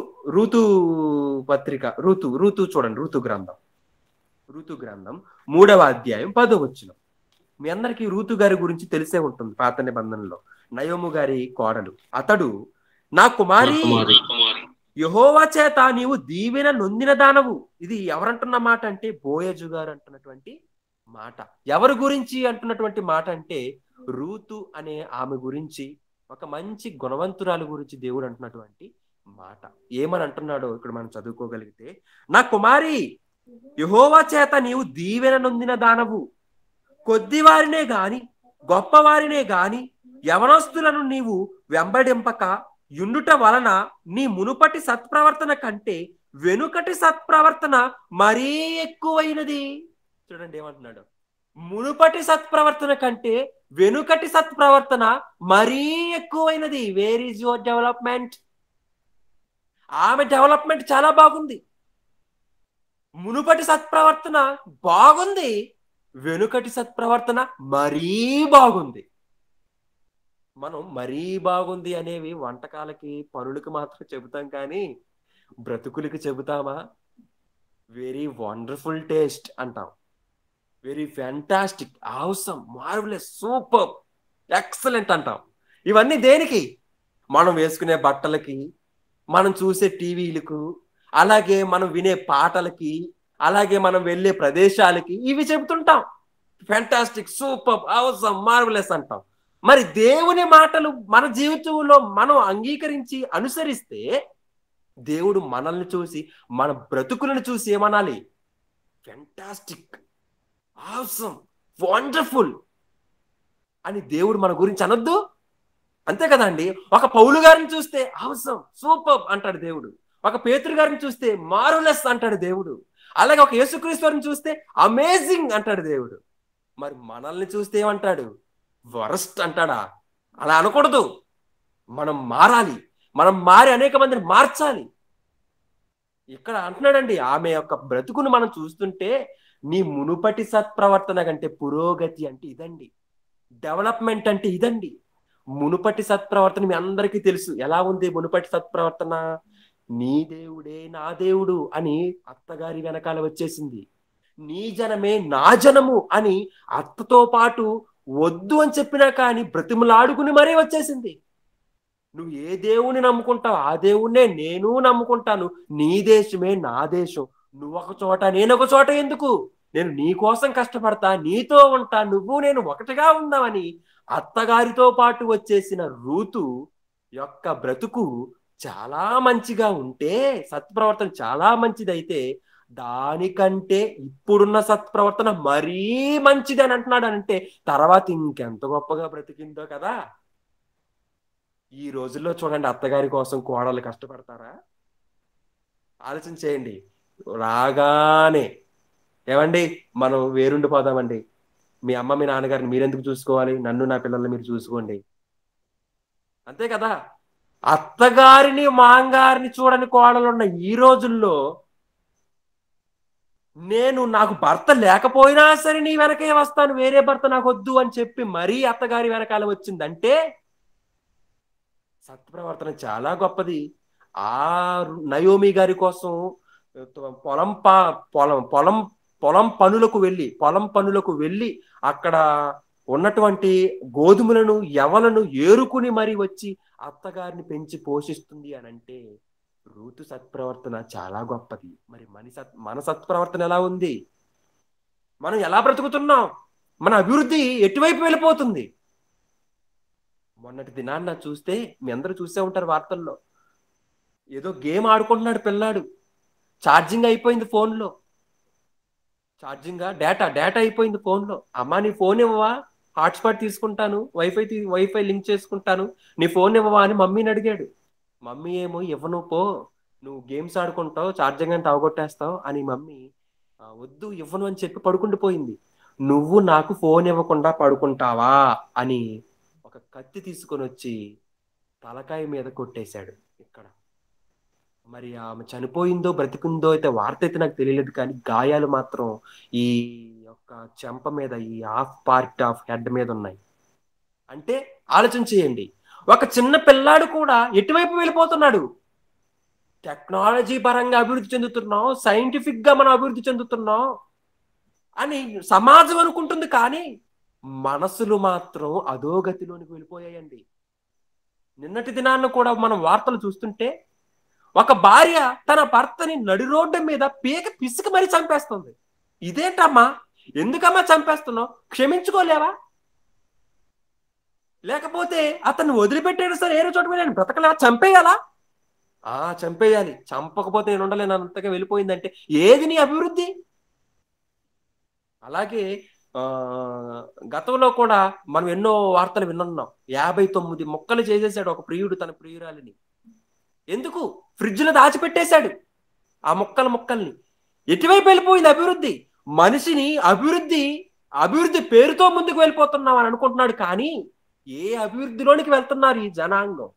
పత్రిక, చూడండి, ఋతు గ్రంథం 3వ అధ్యాయం 10వ వచనం. మీ అందరికీ ఋతు గారి గురించి తెలిసే ఉంటుంది. పాత నిబంధనలో నయోము గారి కోడలు. అతడు, నా కుమారి, యెహోవా చేత నీవు దీవెన నొందిన దానవు. ఇది ఎవరంటున్న మాట అంటే, బోయజు గారు అంటున్నటువంటి మాట. ఎవరి గురించి అంటున్నటువంటి మాట అంటే, రూతు అనే ఆమె గురించి, ఒక మంచి గుణవంతురాలు గురించి దేవుడు అంటున్నటువంటి మాట. ఏమని అంటున్నాడో ఇక్కడ మనం చదువుకోగలిగితే, నా కుమారి, యెహోవా చేత నీవు దీవెన నొందిన దానవు. కొద్దివారినే గాని గొప్పవారినే గాని యవనస్తులను నీవు వెంబడింపక యుండుట వలన నీ మునుపటి సత్ప్రవర్తన కంటే వెనుకటి సత్ప్రవర్తన మరీ ఎక్కువైనది. చూడండి ఏమంటున్నాడు, మునుపటి సత్ప్రవర్తన కంటే వెనుకటి సత్ప్రవర్తన మరీ ఎక్కువైనది. Where is your development? ఆమె డెవలప్మెంట్ చాలా బాగుంది. మునుపటి సత్ప్రవర్తన బాగుంది, వెనుకటి సత్ప్రవర్తన మరీ బాగుంది. మనం మరీ బాగుంది అనేవి వంటకాలకి, పనులకి మాత్రం చెబుతాం, కానీ బ్రతుకులకి చెబుతామా? వెరీ వండర్ఫుల్ టేస్ట్ అంటాం, very fantastic, awesome, marvellous, super, excellent అంటాం. ఇవన్నీ దేనికి? మనం వేసుకునే బట్టలకి, మనం చూసే టీవీలకు, అలాగే మనం వినే పాటలకి, అలాగే మనం వెళ్ళే ప్రదేశాలకి ఇవి చెబుతుంటాం. ఫ్యాంటాస్టిక్, సూపర్, ఆసమ్, మార్వెలస్ అంటాం. మరి దేవుని మాటలు మన జీవితంలో మనం అంగీకరించి అనుసరిస్తే దేవుడు మనల్ని చూసి, మన బ్రతుకులను చూసి ఏమనాలి? ఫ్యాంటాస్టిక్, ఆసమ్, వండర్ఫుల్ అని దేవుడు మన గురించి అనొద్దు? అంతే కదండి. ఒక పౌలు గారిని చూస్తే ఆసమ్, సూపర్ అంటాడు దేవుడు. ఒక పేతురు గారిని చూస్తే మార్వెలస్ అంటాడు దేవుడు. అలాగే ఒక యేసుక్రీస్తు వారిని చూస్తే అమేజింగ్ అంటాడు దేవుడు. మరి మనల్ని చూస్తే ఏమంటాడు? వరస్ట్ అంటాడా? అలా అనకూడదు. మనం మారాలి. మనం మారి అనేక మందిని మార్చాలి. ఇక్కడ అంటున్నాడండి, ఆమె యొక్క బ్రతుకును మనం చూస్తుంటే, నీ మునుపటి సత్ప్రవర్తన కంటే పురోగతి అంటే ఇదండి, డెవలప్మెంట్ అంటే ఇదండి. మునుపటి సత్ప్రవర్తన మీ అందరికీ తెలుసు. ఎలా ఉంది మునుపటి సత్ప్రవర్తన? నీ దేవుడే నా దేవుడు అని అత్తగారి వెనకాల వచ్చేసింది. నీ జనమే నా జనము అని అత్తతో పాటు వద్దు అని చెప్పినా కానీ బ్రతిమలాడుకుని మరీ వచ్చేసింది. నువ్వు ఏ దేవుని నమ్ముకుంటావు ఆ దేవుణ్ణే నేను నమ్ముకుంటాను. నీ దేశమే నా దేశం. నువ్వు ఒక చోట నేనొక చోట ఎందుకు? నేను నీ కోసం కష్టపడతా, నీతో ఉంటా, నువ్వు నేను ఒకటిగా ఉందామని అత్తగారితో పాటు వచ్చేసిన రూతు యొక్క బ్రతుకు చాలా మంచిగా ఉంటే, సత్ప్రవర్తన చాలా మంచిదైతే, దానికంటే ఇప్పుడున్న సత్ప్రవర్తన మరీ మంచిది అని అంటున్నాడు అంటే తర్వాత ఇంకెంత గొప్పగా బ్రతికిందో కదా. ఈ రోజుల్లో చూడండి, అత్తగారి కోసం కోడలు కష్టపడతారా? ఆలోచన చేయండి. రాగానే ఏమండి మనం వేరుండిపోదామండి, మీ అమ్మ మీ నాన్నగారిని మీరెందుకు చూసుకోవాలి, నన్ను నా పిల్లల్ని మీరు చూసుకోండి, అంతే కదా. అత్తగారిని మాంగారిని చూడని కోడలున్న ఈ రోజుల్లో నాకు భర్త లేకపోయినా సరే నీ వెనకే వస్తాను, వేరే భర్త నాకు వద్దు అని చెప్పి మరీ అత్తగారి వెనకాల వచ్చిందంటే సత్ప్రవర్తన చాలా గొప్పది. ఆ నయోమి గారి కోసం పొలం పా పొలం పొలం పొలం పనులకు వెళ్ళి అక్కడ ఉన్నటువంటి గోధుమలను ఎవలను ఏరుకుని మరి వచ్చి అత్తగారిని పెంచి పోషిస్తుంది అని అంటే రూతు సత్ప్రవర్తన చాలా గొప్పది. మరి మన సత్ప్రవర్తన ఎలా ఉంది? మనం ఎలా బ్రతుకుతున్నాం? మన అభివృద్ధి ఎటువైపు వెళ్ళిపోతుంది? మొన్నటి దినాన్న చూస్తే మీ అందరూ చూసే ఉంటారు వార్తల్లో, ఏదో గేమ్ ఆడుకుంటున్నాడు పిల్లాడు, ఛార్జింగ్ అయిపోయింది ఫోన్లో, డేటా అయిపోయింది ఫోన్లో. అమ్మా నీ ఫోన్ ఇవ్వవా, హాట్స్పాట్ తీసుకుంటాను, వైఫై లింక్ చేసుకుంటాను, నీ ఫోన్ ఇవ్వవా అని మమ్మీని అడిగాడు. మమ్మీ ఏమో ఇవ్వను పో, నువ్వు గేమ్స్ ఆడుకుంటావు, ఛార్జింగ్ అంతా అవగొట్టేస్తావు అని మమ్మీ వద్దు ఇవ్వను అని చెప్పి పడుకుండిపోయింది. నువ్వు నాకు ఫోన్ ఇవ్వకుండా పడుకుంటావా అని ఒక కత్తి తీసుకొని వచ్చి తలకాయ మీద కొట్టేశాడు ఇక్కడ. మరి ఆమె చనిపోయిందో బ్రతికుందో అయితే వార్త అయితే నాకు తెలియలేదు, కానీ గాయాలు మాత్రం ఈ యొక్క చెంప మీద, ఈ హాఫ్ పార్ట్ ఆఫ్ హెడ్ మీద ఉన్నాయి. అంటే ఆలోచన చేయండి, ఒక చిన్న పిల్లాడు కూడా ఎటువైపు వెళ్ళిపోతున్నాడు? టెక్నాలజీ పరంగా అభివృద్ధి చెందుతున్నాం, సైంటిఫిక్ గా మనం అభివృద్ధి చెందుతున్నాం అని సమాజం అనుకుంటుంది, కానీ మనసులు మాత్రం అధోగతిలోనికి వెళ్ళిపోయాయండి. నిన్నటి దినాన్న కూడా మనం వార్తలు చూస్తుంటే ఒక భార్య తన భర్తని నడి రోడ్డు మీద పీక పిసికి మరీ చంపేస్తుంది. ఇదేంటమ్మా, ఎందుకమ్మా చంపేస్తున్నావు? క్షమించుకోలేవా? లేకపోతే అతన్ని వదిలిపెట్టాడు సరే, ఏదో చోట వెళ్ళాను బ్రతకలే, చంపేయాలా? చంపేయాలి, చంపకపోతే నేను ఉండలేను అంతగా వెళ్ళిపోయిందంటే ఏది నీ అభివృద్ధి? అలాగే గతంలో కూడా మనం ఎన్నో వార్తలు విన్నాం. 59 మొక్కలు చేసేసాడు ఒక ప్రియుడు తన ప్రియురాలిని. ఎందుకు? ఫ్రిడ్జ్లో దాచిపెట్టేశాడు ఆ మొక్కల్ని. ఎటువైపు వెళ్ళిపోయింది అభివృద్ధి? మనిషిని అభివృద్ధి పేరుతో ముందుకు వెళ్ళిపోతున్నాం అని అనుకుంటున్నాడు, కానీ ఏ అభివృద్ధిలోనికి వెళ్తున్నారు ఈ జనాంగం?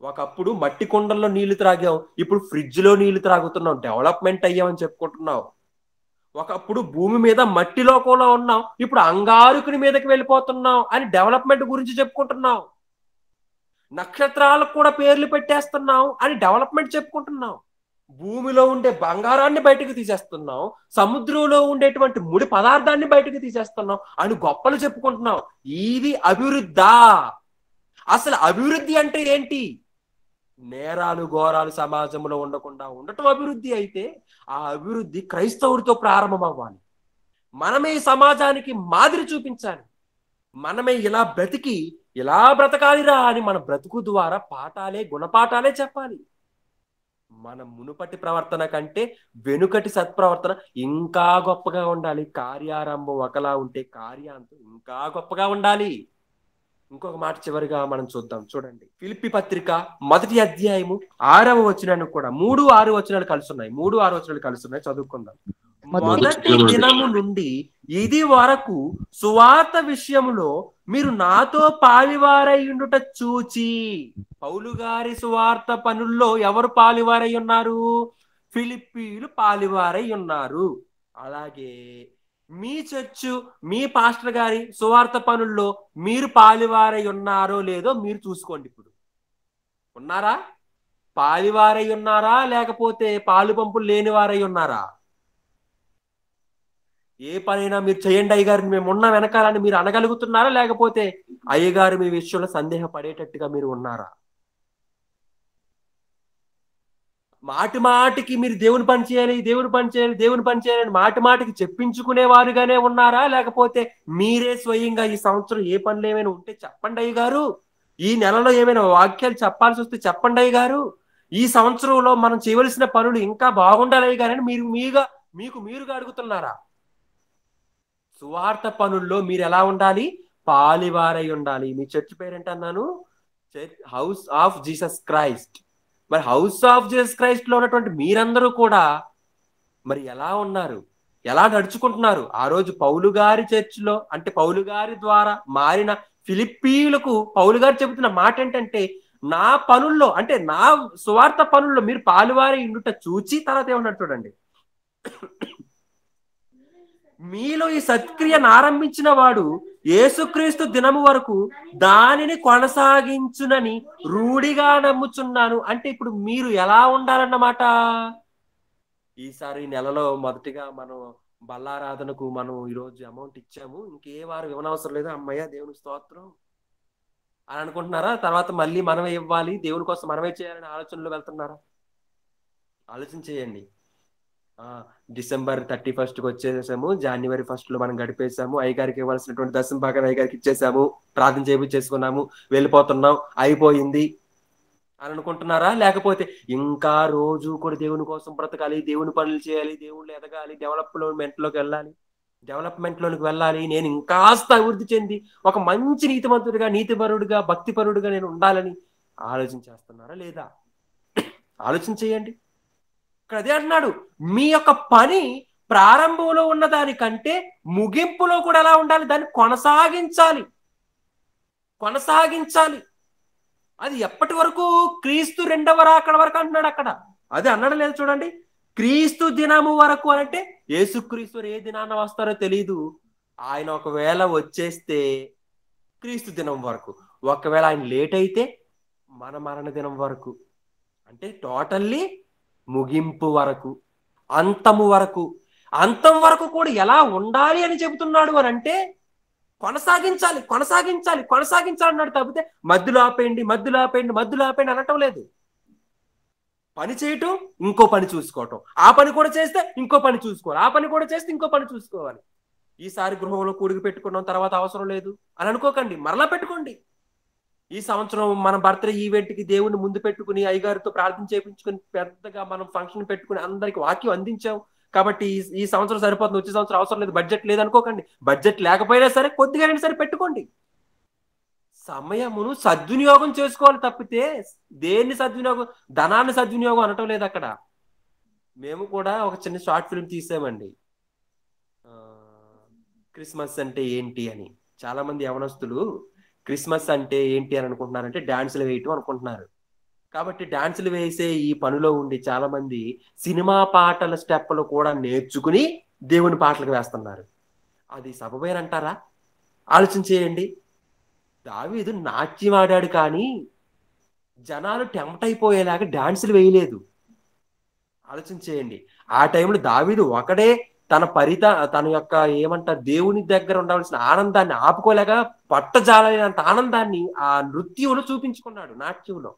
ఒకప్పుడు మట్టి కుండల్లో నీళ్లు త్రాగాం, ఇప్పుడు ఫ్రిడ్జ్ లో నీళ్లు త్రాగుతున్నాం, డెవలప్మెంట్ అయ్యామని చెప్పుకుంటున్నాం. ఒకప్పుడు భూమి మీద మట్టిలో కూడా ఉన్నాం, ఇప్పుడు అంగారుకుని మీదకి వెళ్ళిపోతున్నాం అని డెవలప్మెంట్ గురించి చెప్పుకుంటున్నాం. నక్షత్రాలకు కూడా పేర్లు పెట్టేస్తున్నాం అని డెవలప్మెంట్ చెప్పుకుంటున్నాం. భూమిలో ఉండే బంగారాన్ని బయటకు తీసేస్తున్నాం, సముద్రంలో ఉండేటువంటి ముడి పదార్థాన్ని బయటకు తీసేస్తున్నాం అని గొప్పలు చెప్పుకుంటున్నాం. ఇది అభివృద్ధా? అసలు అభివృద్ధి అంటే ఏంటి? నేరాలు ఘోరాలు సమాజంలో ఉండకుండా ఉండటం అభివృద్ధి అయితే, ఆ అభివృద్ధి క్రైస్తవుడితో ప్రారంభం అవ్వాలి. మనమే సమాజానికి మాదిరి చూపించాలి. మనమే ఇలా బ్రతకాలిరా అని మన బ్రతుకు ద్వారా గుణపాఠాలే చెప్పాలి. మన మునుపటి ప్రవర్తన కంటే వెనుకటి సత్ప్రవర్తన ఇంకా గొప్పగా ఉండాలి. కార్యారంభం ఒకలా ఉంటే కార్యాంతం ఇంకా గొప్పగా ఉండాలి. ఇంకొక మాట చివరిగా మనం చూడండి. ఫిలిప్పి పత్రిక 1వ అధ్యాయము 6వ వచనాన్ని కూడా 3-6 వచనాలు కలుస్తున్నాయి. చదువుకుందాం. మొదటి దినము నుండి ఇది వరకు సువార్త విషయములో మీరు నాతో పాలివారై ఉండుట చూచి. పౌలు గారి సువార్త పనుల్లో ఎవరు పాలివారై ఉన్నారు? ఫిలిప్పీలు పాలివారై ఉన్నారు. అలాగే మీ చర్చు, మీ పాస్టర్ గారి సువార్త పనుల్లో మీరు పాలివారై ఉన్నారో లేదో మీరు చూసుకోండి. ఇప్పుడు ఉన్నారా? పాలివారై ఉన్నారా, లేకపోతే పాలు పంపులు లేని వారై ఉన్నారా? ఏ పనైనా మీరు చేయండి అయ్యగారు, మేము ఉన్న వెనకాలని మీరు అనగలుగుతున్నారా, లేకపోతే అయ్యగారు మీ విషయంలో సందేహపడేటట్టుగా మీరు ఉన్నారా? మాటి మాటికి మీరు దేవుని పని చేయాలి, దేవుని పని చేయాలి, దేవుని పని చేయాలని మాటి మాటికి చెప్పించుకునే వారుగానే ఉన్నారా? లేకపోతే మీరే స్వయంగా ఈ సంవత్సరం ఏ పనులు ఏమైనా ఉంటే చెప్పండి అయ్య గారు, ఈ నెలలో ఏమైనా వాక్యాలు చెప్పాల్సి వస్తే చెప్పండి అయ్య గారు, ఈ సంవత్సరంలో మనం చేయవలసిన పనులు ఇంకా బాగుండాలి అయ్య గారు అని మీకు మీరుగా అడుగుతున్నారా? సువార్త పనుల్లో మీరు ఎలా ఉండాలి? పాలివారై ఉండాలి. మీ చర్చ్ పేరేంటి అన్నాను? House of Jesus Christ. మరి హౌస్ ఆఫ్ జీసస్ క్రైస్ట్ లో ఉన్నటువంటి మీరందరూ కూడా మరి ఎలా ఉన్నారు, ఎలా నడుచుకుంటున్నారు? ఆ రోజు పౌలు గారి చర్చిలో, అంటే పౌలు గారి ద్వారా మారిన ఫిలిప్పీయులకు పౌలు గారు చెబుతున్న మాట ఏంటంటే, నా పనుల్లో, అంటే నా సువార్త పనుల్లో మీరు పాలువారి ఉండుట చూచి, తర్వాత ఏమన్నాడు చూడండి, మీలో ఈ సత్క్రియను ఆరంభించిన వాడు యేసుక్రీస్తు దినము వరకు దానిని కొనసాగించునని రూఢిగా నమ్ముచున్నాను. అంటే ఇప్పుడు మీరు ఎలా ఉండాలన్నమాట? ఈసారి నెలలో మొదటిగా మనం బల్లారాధనకు మనం ఈరోజు అమౌంట్ ఇచ్చాము, ఇంకే వారు ఇవ్వనవసరం లేదు, అమ్మయ్య దేవుని స్తోత్రం అని అనుకుంటున్నారా? తర్వాత మళ్ళీ మనమే ఇవ్వాలి, దేవుని కోసం మనమే చేయాలని ఆలోచనలో వెళ్తున్నారా? ఆలోచన చేయండి. డిసెంబర్ 31కి వచ్చేసాము, జనవరి 1 మనం గడిపేసాము, అయ్యగారికి ఇవ్వాల్సినటువంటి దశమ భాగాన్ని అయ్యగారికి ఇచ్చేసాము, ప్రార్థన చేసుకున్నాము, వెళ్ళిపోతున్నాం, అయిపోయింది అని అనుకుంటున్నారా? లేకపోతే ఇంకా రోజు కూడా దేవుని కోసం బ్రతకాలి, దేవుని పనులు చేయాలి, దేవుళ్ళు ఎదగాలి, డెవలప్మెంట్ లోనికి వెళ్ళాలి, నేను ఇంకాస్త అభివృద్ధి చెంది ఒక మంచి నీతిపరుడుగా భక్తిపరుడుగా నేను ఉండాలని ఆలోచన చేస్తున్నారా లేదా? ఆలోచన చేయండి. ఇక్కడ అదే అంటున్నాడు, మీ యొక్క పని ప్రారంభంలో ఉన్న దానికంటే ముగింపులో కూడా ఎలా ఉండాలి? దాన్ని కొనసాగించాలి. అది ఎప్పటి వరకు? క్రీస్తు రెండవ రాకడ వరకు అంటున్నాడు అక్కడ. అదే అన్నాడు లేదు చూడండి, క్రీస్తు దినము వరకు అంటే యేసుక్రీస్తు ఏ దినాన వస్తారో తెలియదు. ఆయన ఒకవేళ వచ్చేస్తే క్రీస్తు దినం వరకు, ఒకవేళ ఆయన లేట్ అయితే మన మరణ దినం వరకు, అంటే టోటల్లీ ముగింపు వరకు, అంతం వరకు కూడా ఎలా ఉండాలి అని చెబుతున్నాడు అని అంటే కొనసాగించాలి అన్నాడు. తప్పితే మధ్యలో ఆపేయండి అనటం లేదు. పని చేయటం, ఇంకో పని చూసుకోవటం, ఆ పని కూడా చేస్తే ఇంకో పని చూసుకోవాలి, ఆ పని కూడా చేస్తే ఇంకో పని చూసుకోవాలి. ఈసారి గృహంలో కూడికి పెట్టుకున్నాం, తర్వాత అవసరం లేదు అని అనుకోకండి, మరలా పెట్టుకోండి. ఈ సంవత్సరం మన బర్త్డే ఈవెంట్కి దేవుని ముందు పెట్టుకుని అయ్యగారితో ప్రార్థన చేయించుకుని పెద్దగా మనం ఫంక్షన్ పెట్టుకుని అందరికి వాక్యం అందించాం కాబట్టి ఈ సంవత్సరం సరిపోతుంది, వచ్చే సంవత్సరం అవసరం లేదు, బడ్జెట్ లేదనుకోకండి. బడ్జెట్ లేకపోయినా సరే కొద్దిగా సరే పెట్టుకోండి. సమయమును సద్వినియోగం చేసుకోవాలి తప్పితే దేన్ని సద్వినియోగం, ధనాన్ని సద్వినియోగం అనటం లేదు అక్కడ. మేము కూడా ఒక చిన్న షార్ట్ ఫిల్మ్ తీసామండి, క్రిస్మస్ అంటే ఏంటి అని. చాలా మంది యవనస్తులు క్రిస్మస్ అంటే ఏంటి అని అనుకుంటున్నారంటే డాన్సులు వేయటం అనుకుంటున్నారు. కాబట్టి డాన్సులు వేసే ఈ పనిలో ఉండి చాలా మంది సినిమా పాటల స్టెప్పులు కూడా నేర్చుకుని దేవుని పాటలకు వేస్తున్నారు. అది సబబేనంటారా? ఆలోచన చేయండి. దావీదు నాట్యం ఆడాడు కానీ జనాలు టెంప్ట్ అయిపోయేలాగా డాన్సులు వేయలేదు. ఆలోచన చేయండి. ఆ టైంలో దావీదు ఒకడే తన యొక్క ఏమంటారు దేవుని దగ్గర ఉండవలసిన ఆనందాన్ని ఆపుకోలేక పట్టజాలైనంత ఆనందాన్ని ఆ నృత్యంలో చూపించుకున్నాడు, నాట్యంలో.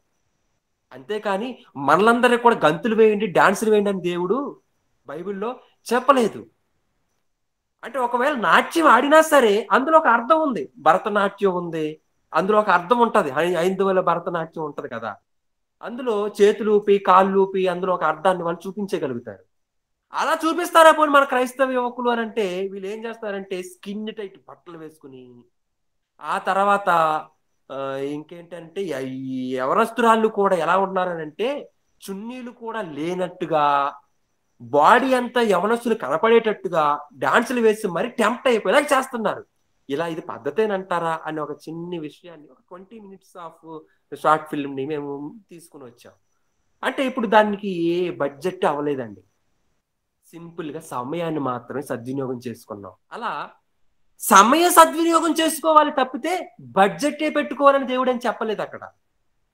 అంతేకాని మనలందరికీ కూడా గంతులు వేయండి, డాన్సులు వేయండి అని దేవుడు బైబిల్లో చెప్పలేదు. అంటే ఒకవేళ నాట్యం ఆడినా సరే అందులో ఒక అర్థం ఉంది, భరతనాట్యం ఉంది, అందులో ఒక అర్థం ఉంటది. హైందవుల భరతనాట్యం ఉంటది కదా, అందులో చేతులు ఊపి కాళ్ళు ఊపి అందులో ఒక అర్థాన్ని వాళ్ళు చూపించగలుగుతారు. అలా చూపిస్తారా పోనీ మన క్రైస్తవ యువకులు అని అంటే వీళ్ళు ఏం చేస్తారంటే స్కిన్ టైట్ బట్టలు వేసుకుని, ఆ తర్వాత ఇంకేంటంటే ఈ యవనస్తురాళ్ళు కూడా ఎలా ఉన్నారనంటే చున్నీలు కూడా లేనట్టుగా, బాడీ అంతా యవనస్తులు కనపడేటట్టుగా డాన్సులు వేసి మరి టెంప్ట్ అయిపోయేలాగా చేస్తున్నారు. ఇది పద్ధతేనంటారా అని ఒక చిన్న విషయాన్ని, ఒక 20 minutes ఆఫ్ షార్ట్ ఫిల్మ్ ని మేము తీసుకుని వచ్చాం. అంటే ఇప్పుడు దానికి ఏ బడ్జెట్ అవ్వలేదండి, సింపుల్ గా సమయాన్ని మాత్రమే సద్వినియోగం చేసుకున్నాం. అలా సమయ సద్వినియోగం చేసుకోవాలి తప్పితే బడ్జెటే పెట్టుకోవాలని దేవుడు అని చెప్పలేదు అక్కడ.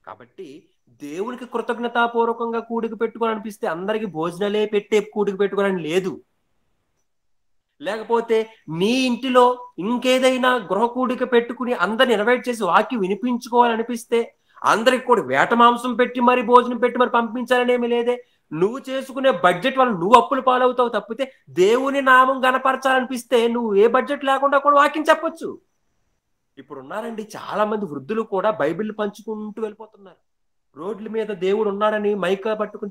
కాబట్టి దేవునికి కృతజ్ఞతాపూర్వకంగా కూడికి పెట్టుకోవాలనిపిస్తే అందరికి భోజనాలే పెట్టే కూడికి పెట్టుకోవాలని లేదు. లేకపోతే నీ ఇంటిలో ఇంకేదైనా గృహ కూడిక పెట్టుకుని అందరిని ఇన్వైట్ చేసి వాక్యం వినిపించుకోవాలనిపిస్తే అందరికి కూడా వేట మాంసం పెట్టి మరి భోజనం పెట్టి మరి పంపించాలని ఏమీ లేదే. నువ్వు చేసుకునే బడ్జెట్ వల్ల నువ్వు అప్పులు పాలవుతావు తప్పితే దేవుని నామం గణపరచాలనిపిస్తే నువ్వు ఏ బడ్జెట్ లేకుండా కూడా వాక్యం చెప్పొచ్చు. ఇప్పుడు ఉన్నారండి చాలా మంది వృద్ధులు కూడా బైబిల్ పంచుకుంటూ వెళ్ళిపోతున్నారు. రోడ్ల మీద దేవుడు ఉన్నాడని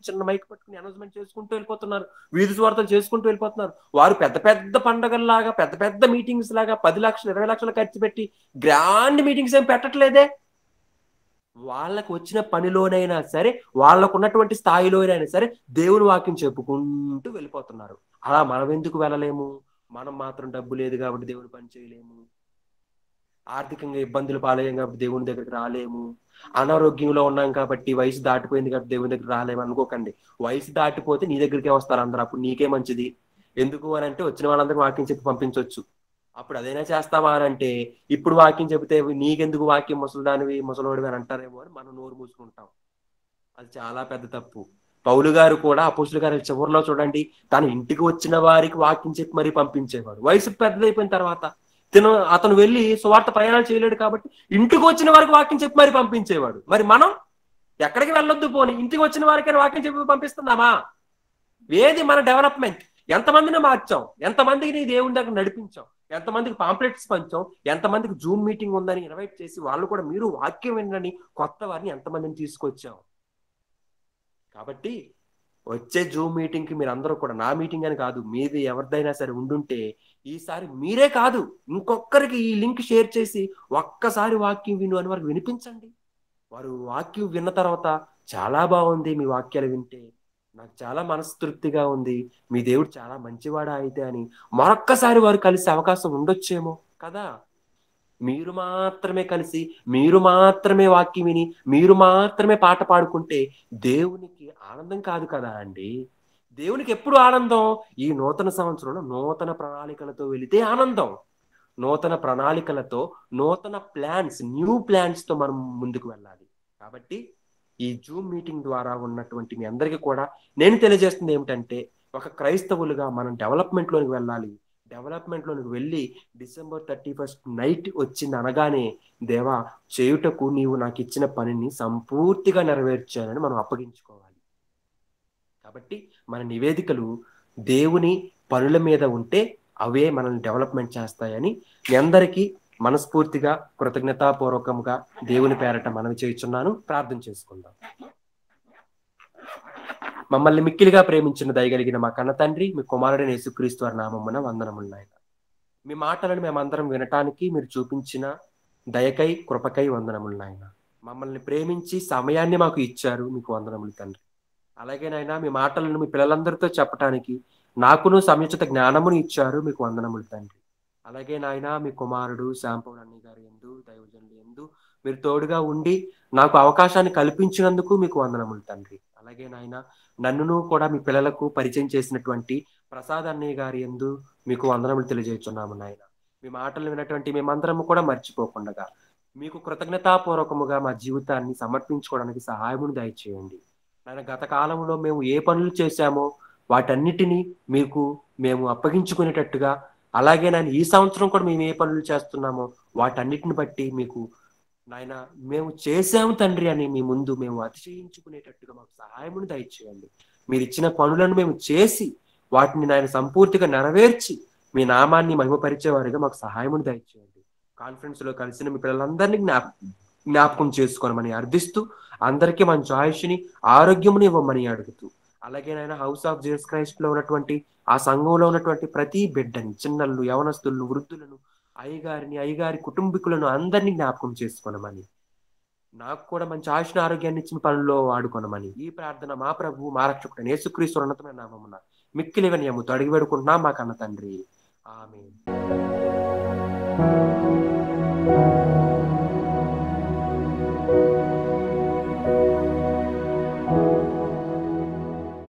చిన్న మైక్ పట్టుకుని అనౌన్స్మెంట్ చేసుకుంటూ వెళ్ళిపోతున్నారు. వీధి స్వార్థలు చేసుకుంటూ వెళ్ళిపోతున్నారు. వారు పెద్ద పెద్ద పండగల్లాగా పెద్ద పెద్ద మీటింగ్స్ లాగా 10 లక్షలు 20 లక్షలు ఖర్చు పెట్టి గ్రాండ్ మీటింగ్స్ ఏం పెట్టట్లేదే. వాళ్ళకు వచ్చిన పనిలోనైనా సరే, వాళ్ళకు ఉన్నటువంటి స్థాయిలోనైనా సరే దేవుని వాక్యం చెప్పుకుంటూ వెళ్ళిపోతున్నారు. అలా మనం ఎందుకు వెళ్ళలేము? మనం మాత్రం డబ్బు లేదు కాబట్టి దేవుని పని చేయలేము, ఆర్థికంగా ఇబ్బందులు పాలయ్యాం కాబట్టి దేవుని దగ్గరికి రాలేము, అనారోగ్యంలో ఉన్నాం కాబట్టి, వయసు దాటిపోయింది కాబట్టి దేవుని దగ్గర రాలేము అనుకోకండి. వయసు దాటిపోతే నీ దగ్గరికే వస్తారు అందరూ, అప్పుడు నీకే మంచిది. ఎందుకు అని అంటే వచ్చిన వాళ్ళందరికీ వాక్యం చెప్పి పంపించవచ్చు. అప్పుడు అదైనా చేస్తావా అని అంటే, ఇప్పుడు వాక్యం చెబితే నీకెందుకు వాక్యం ముసలిదానివి ముసలోడివి అని అంటారేమో అని మనం నోరు మూసుకుంటాం. అది చాలా పెద్ద తప్పు. పౌలు గారు కూడా అపోస్తుల గారి చివరిలో చూడండి, తన ఇంటికి వచ్చిన వారికి వాక్యం చెప్పి మరీ పంపించేవాడు. వయసు పెద్దదైపోయిన తర్వాత అతను వెళ్ళి సువార్త ప్రయాణాలు చేయలేడు కాబట్టి ఇంటికి వచ్చిన వారికి వాక్యం చెప్పి మరీ పంపించేవాడు. మరి మనం ఎక్కడికి వెళ్ళొద్దు పోని, ఇంటికి వచ్చిన వారికి వాక్యం చెప్పి పంపిస్తున్నామా? ఏది మన డెవలప్మెంట్? ఎంతమందిని మార్చాం, ఎంతమందికి దేవుని దగ్గర నడిపించాం, ఎంతమందికి పాంప్లెట్స్ పంచాం, ఎంతమందికి జూమ్ మీటింగ్ ఉందని ఇన్వైట్ చేసి వాళ్ళు కూడా మీరు వాక్యం వినని కొత్త వారిని ఎంతమందిని తీసుకొచ్చాం. కాబట్టి వచ్చే జూమ్ మీటింగ్ కి మీరు అందరూ కూడా, నా మీటింగ్ అని కాదు, మీది ఎవరిదైనా సరే ఉండుంటే ఈసారి మీరే కాదు ఇంకొకరికి ఈ లింక్ షేర్ చేసి ఒక్కసారి వాక్యం విను అని వారికి వినిపించండి. వారు వాక్యం విన్న తర్వాత చాలా బాగుంది, మీ వాక్యాలు వింటే నాకు చాలా మనస్తృప్తిగా ఉంది, మీ దేవుడు చాలా మంచివాడా అయితే అని మరొక్కసారి వారు కలిసే అవకాశం ఉండొచ్చేమో కదా. మీరు మాత్రమే కలిసి, మీరు మాత్రమే వాక్యం విని, మీరు మాత్రమే పాట పాడుకుంటే దేవునికి ఆనందం కాదు కదా అండి. దేవునికి ఎప్పుడు ఆనందం? ఈ నూతన సంవత్సరంలో నూతన ప్రణాళికలతో వెళితే ఆనందం. నూతన ప్రణాళికలతో, నూతన ప్లాన్స్, న్యూ ప్లాన్స్ తో మనం ముందుకు వెళ్ళాలి. కాబట్టి ఈ జూమ్ మీటింగ్ ద్వారా ఉన్నటువంటి మీ అందరికీ కూడా నేను తెలియజేస్తుంది ఏమిటంటే, ఒక క్రైస్తవులుగా మనం డెవలప్మెంట్ లోనికి వెళ్ళాలి. డెవలప్మెంట్ లోనికి వెళ్ళి December 31 నైట్ వచ్చింది అనగానే, దేవా చేయుటకు నీవు నాకు ఇచ్చిన పనిని సంపూర్తిగా నెరవేర్చానని మనం అప్పగించుకోవాలి. కాబట్టి మన నివేదికలు దేవుని పనుల మీద ఉంటే అవే మనల్ని డెవలప్మెంట్ చేస్తాయని మీ అందరికీ మనస్ఫూర్తిగా కృతజ్ఞతాపూర్వకంగా దేవుని పేరట మనవి చేయుచున్నాను. ప్రార్థన చేసుకుందాం. మమ్మల్ని మిక్కిలిగా ప్రేమించిన దయగలిగిన మా కన్న తండ్రి, మీ కుమారుడైన యేసుక్రీస్తు వారి నామమున వందనములు నాయన. మీ మాటలను మేమందరం వినటానికి మీరు చూపించిన దయకై, కృపకై వందనములు నాయన. మమ్మల్ని ప్రేమించి సమయాన్ని మాకు ఇచ్చారు, మీకు వందనములు తండ్రి. అలాగే నాయన, మీ మాటలను మీ పిల్లలందరితో చెప్పటానికి నాకును సముచిత జ్ఞానమును ఇచ్చారు, మీకు వందనములు తండ్రి. అలాగే నాయన, మీ కుమారుడు శాంపౌల్ అన్నయ్య గారి యందు, దైవజనుల యందు మీరు తోడుగా ఉండి నాకు అవకాశాన్ని కల్పించినందుకు మీకు వందనములు తండ్రి. అలాగే నాయన, నన్నును కూడా మీ పిల్లలకు పరిచయం చేసినటువంటి ప్రసాద్ అన్నయ్య గారి యందు మీకు వందనములు తెలియజేస్తున్నాము నాయన. మీ మాటలు విన్నటువంటి మేమందరము కూడా మర్చిపోకుండా మీకు కృతజ్ఞతాపూర్వకముగా మా జీవితాన్ని సమర్పించుకోవడానికి సహాయమును దయచేయండి నాయన. గత కాలంలో మేము ఏ పనులు చేశామో వాటన్నిటినీ మీకు మేము అప్పగించుకునేటట్టుగా, అలాగే నాయన ఈ సంవత్సరం కూడా మేము ఏ పనులు చేస్తున్నామో వాటన్నిటిని బట్టి మీకు నాయన మేము చేసాము తండ్రి అని మీ ముందు మేము అతిశయించుకునేటట్టుగా మాకు సహాయమును దయచేయండి. మీరు ఇచ్చిన పనులను మేము చేసి వాటిని నాయన సంపూర్తిగా నెరవేర్చి మీ నామాన్ని మహిమపరిచేవారిగా మాకు సహాయమును దయచేయండి. కాన్ఫరెన్స్ లో కలిసిన మీ పిల్లలందరినీ జ్ఞాపకం చేసుకోనమని అర్థిస్తూ, అందరికీ మంచి ఆయుష్ని, ఆరోగ్యముని ఇవ్వమని అడుగుతూ, అలాగే నాయన హౌస్ ఆఫ్ జీసస్ క్రైస్ట్ లో ఉన్నటువంటి ఆ సంఘంలో ఉన్నటువంటి ప్రతి బిడ్డని, చిన్నళ్ళు, యవనస్తులను, వృద్ధులను, అయ్యగారి కుటుంబీకులను అందరినీ జ్ఞాపకం చేసుకోనమని, నాకు కూడా మంచి ఆయుష్ణ ఆరోగ్యాన్ని ఇచ్చిన పనుల్లో వాడుకోనమని ఈ ప్రార్థన మా ప్రభు, మా రక్షకుడు యేసుక్రీస్తు ఉన్నతమైన నామమున మిక్కిలి వినయముతో అడిగి వేడుకుంటున్నాం మా కన్న తండ్రి. ఆమేన్.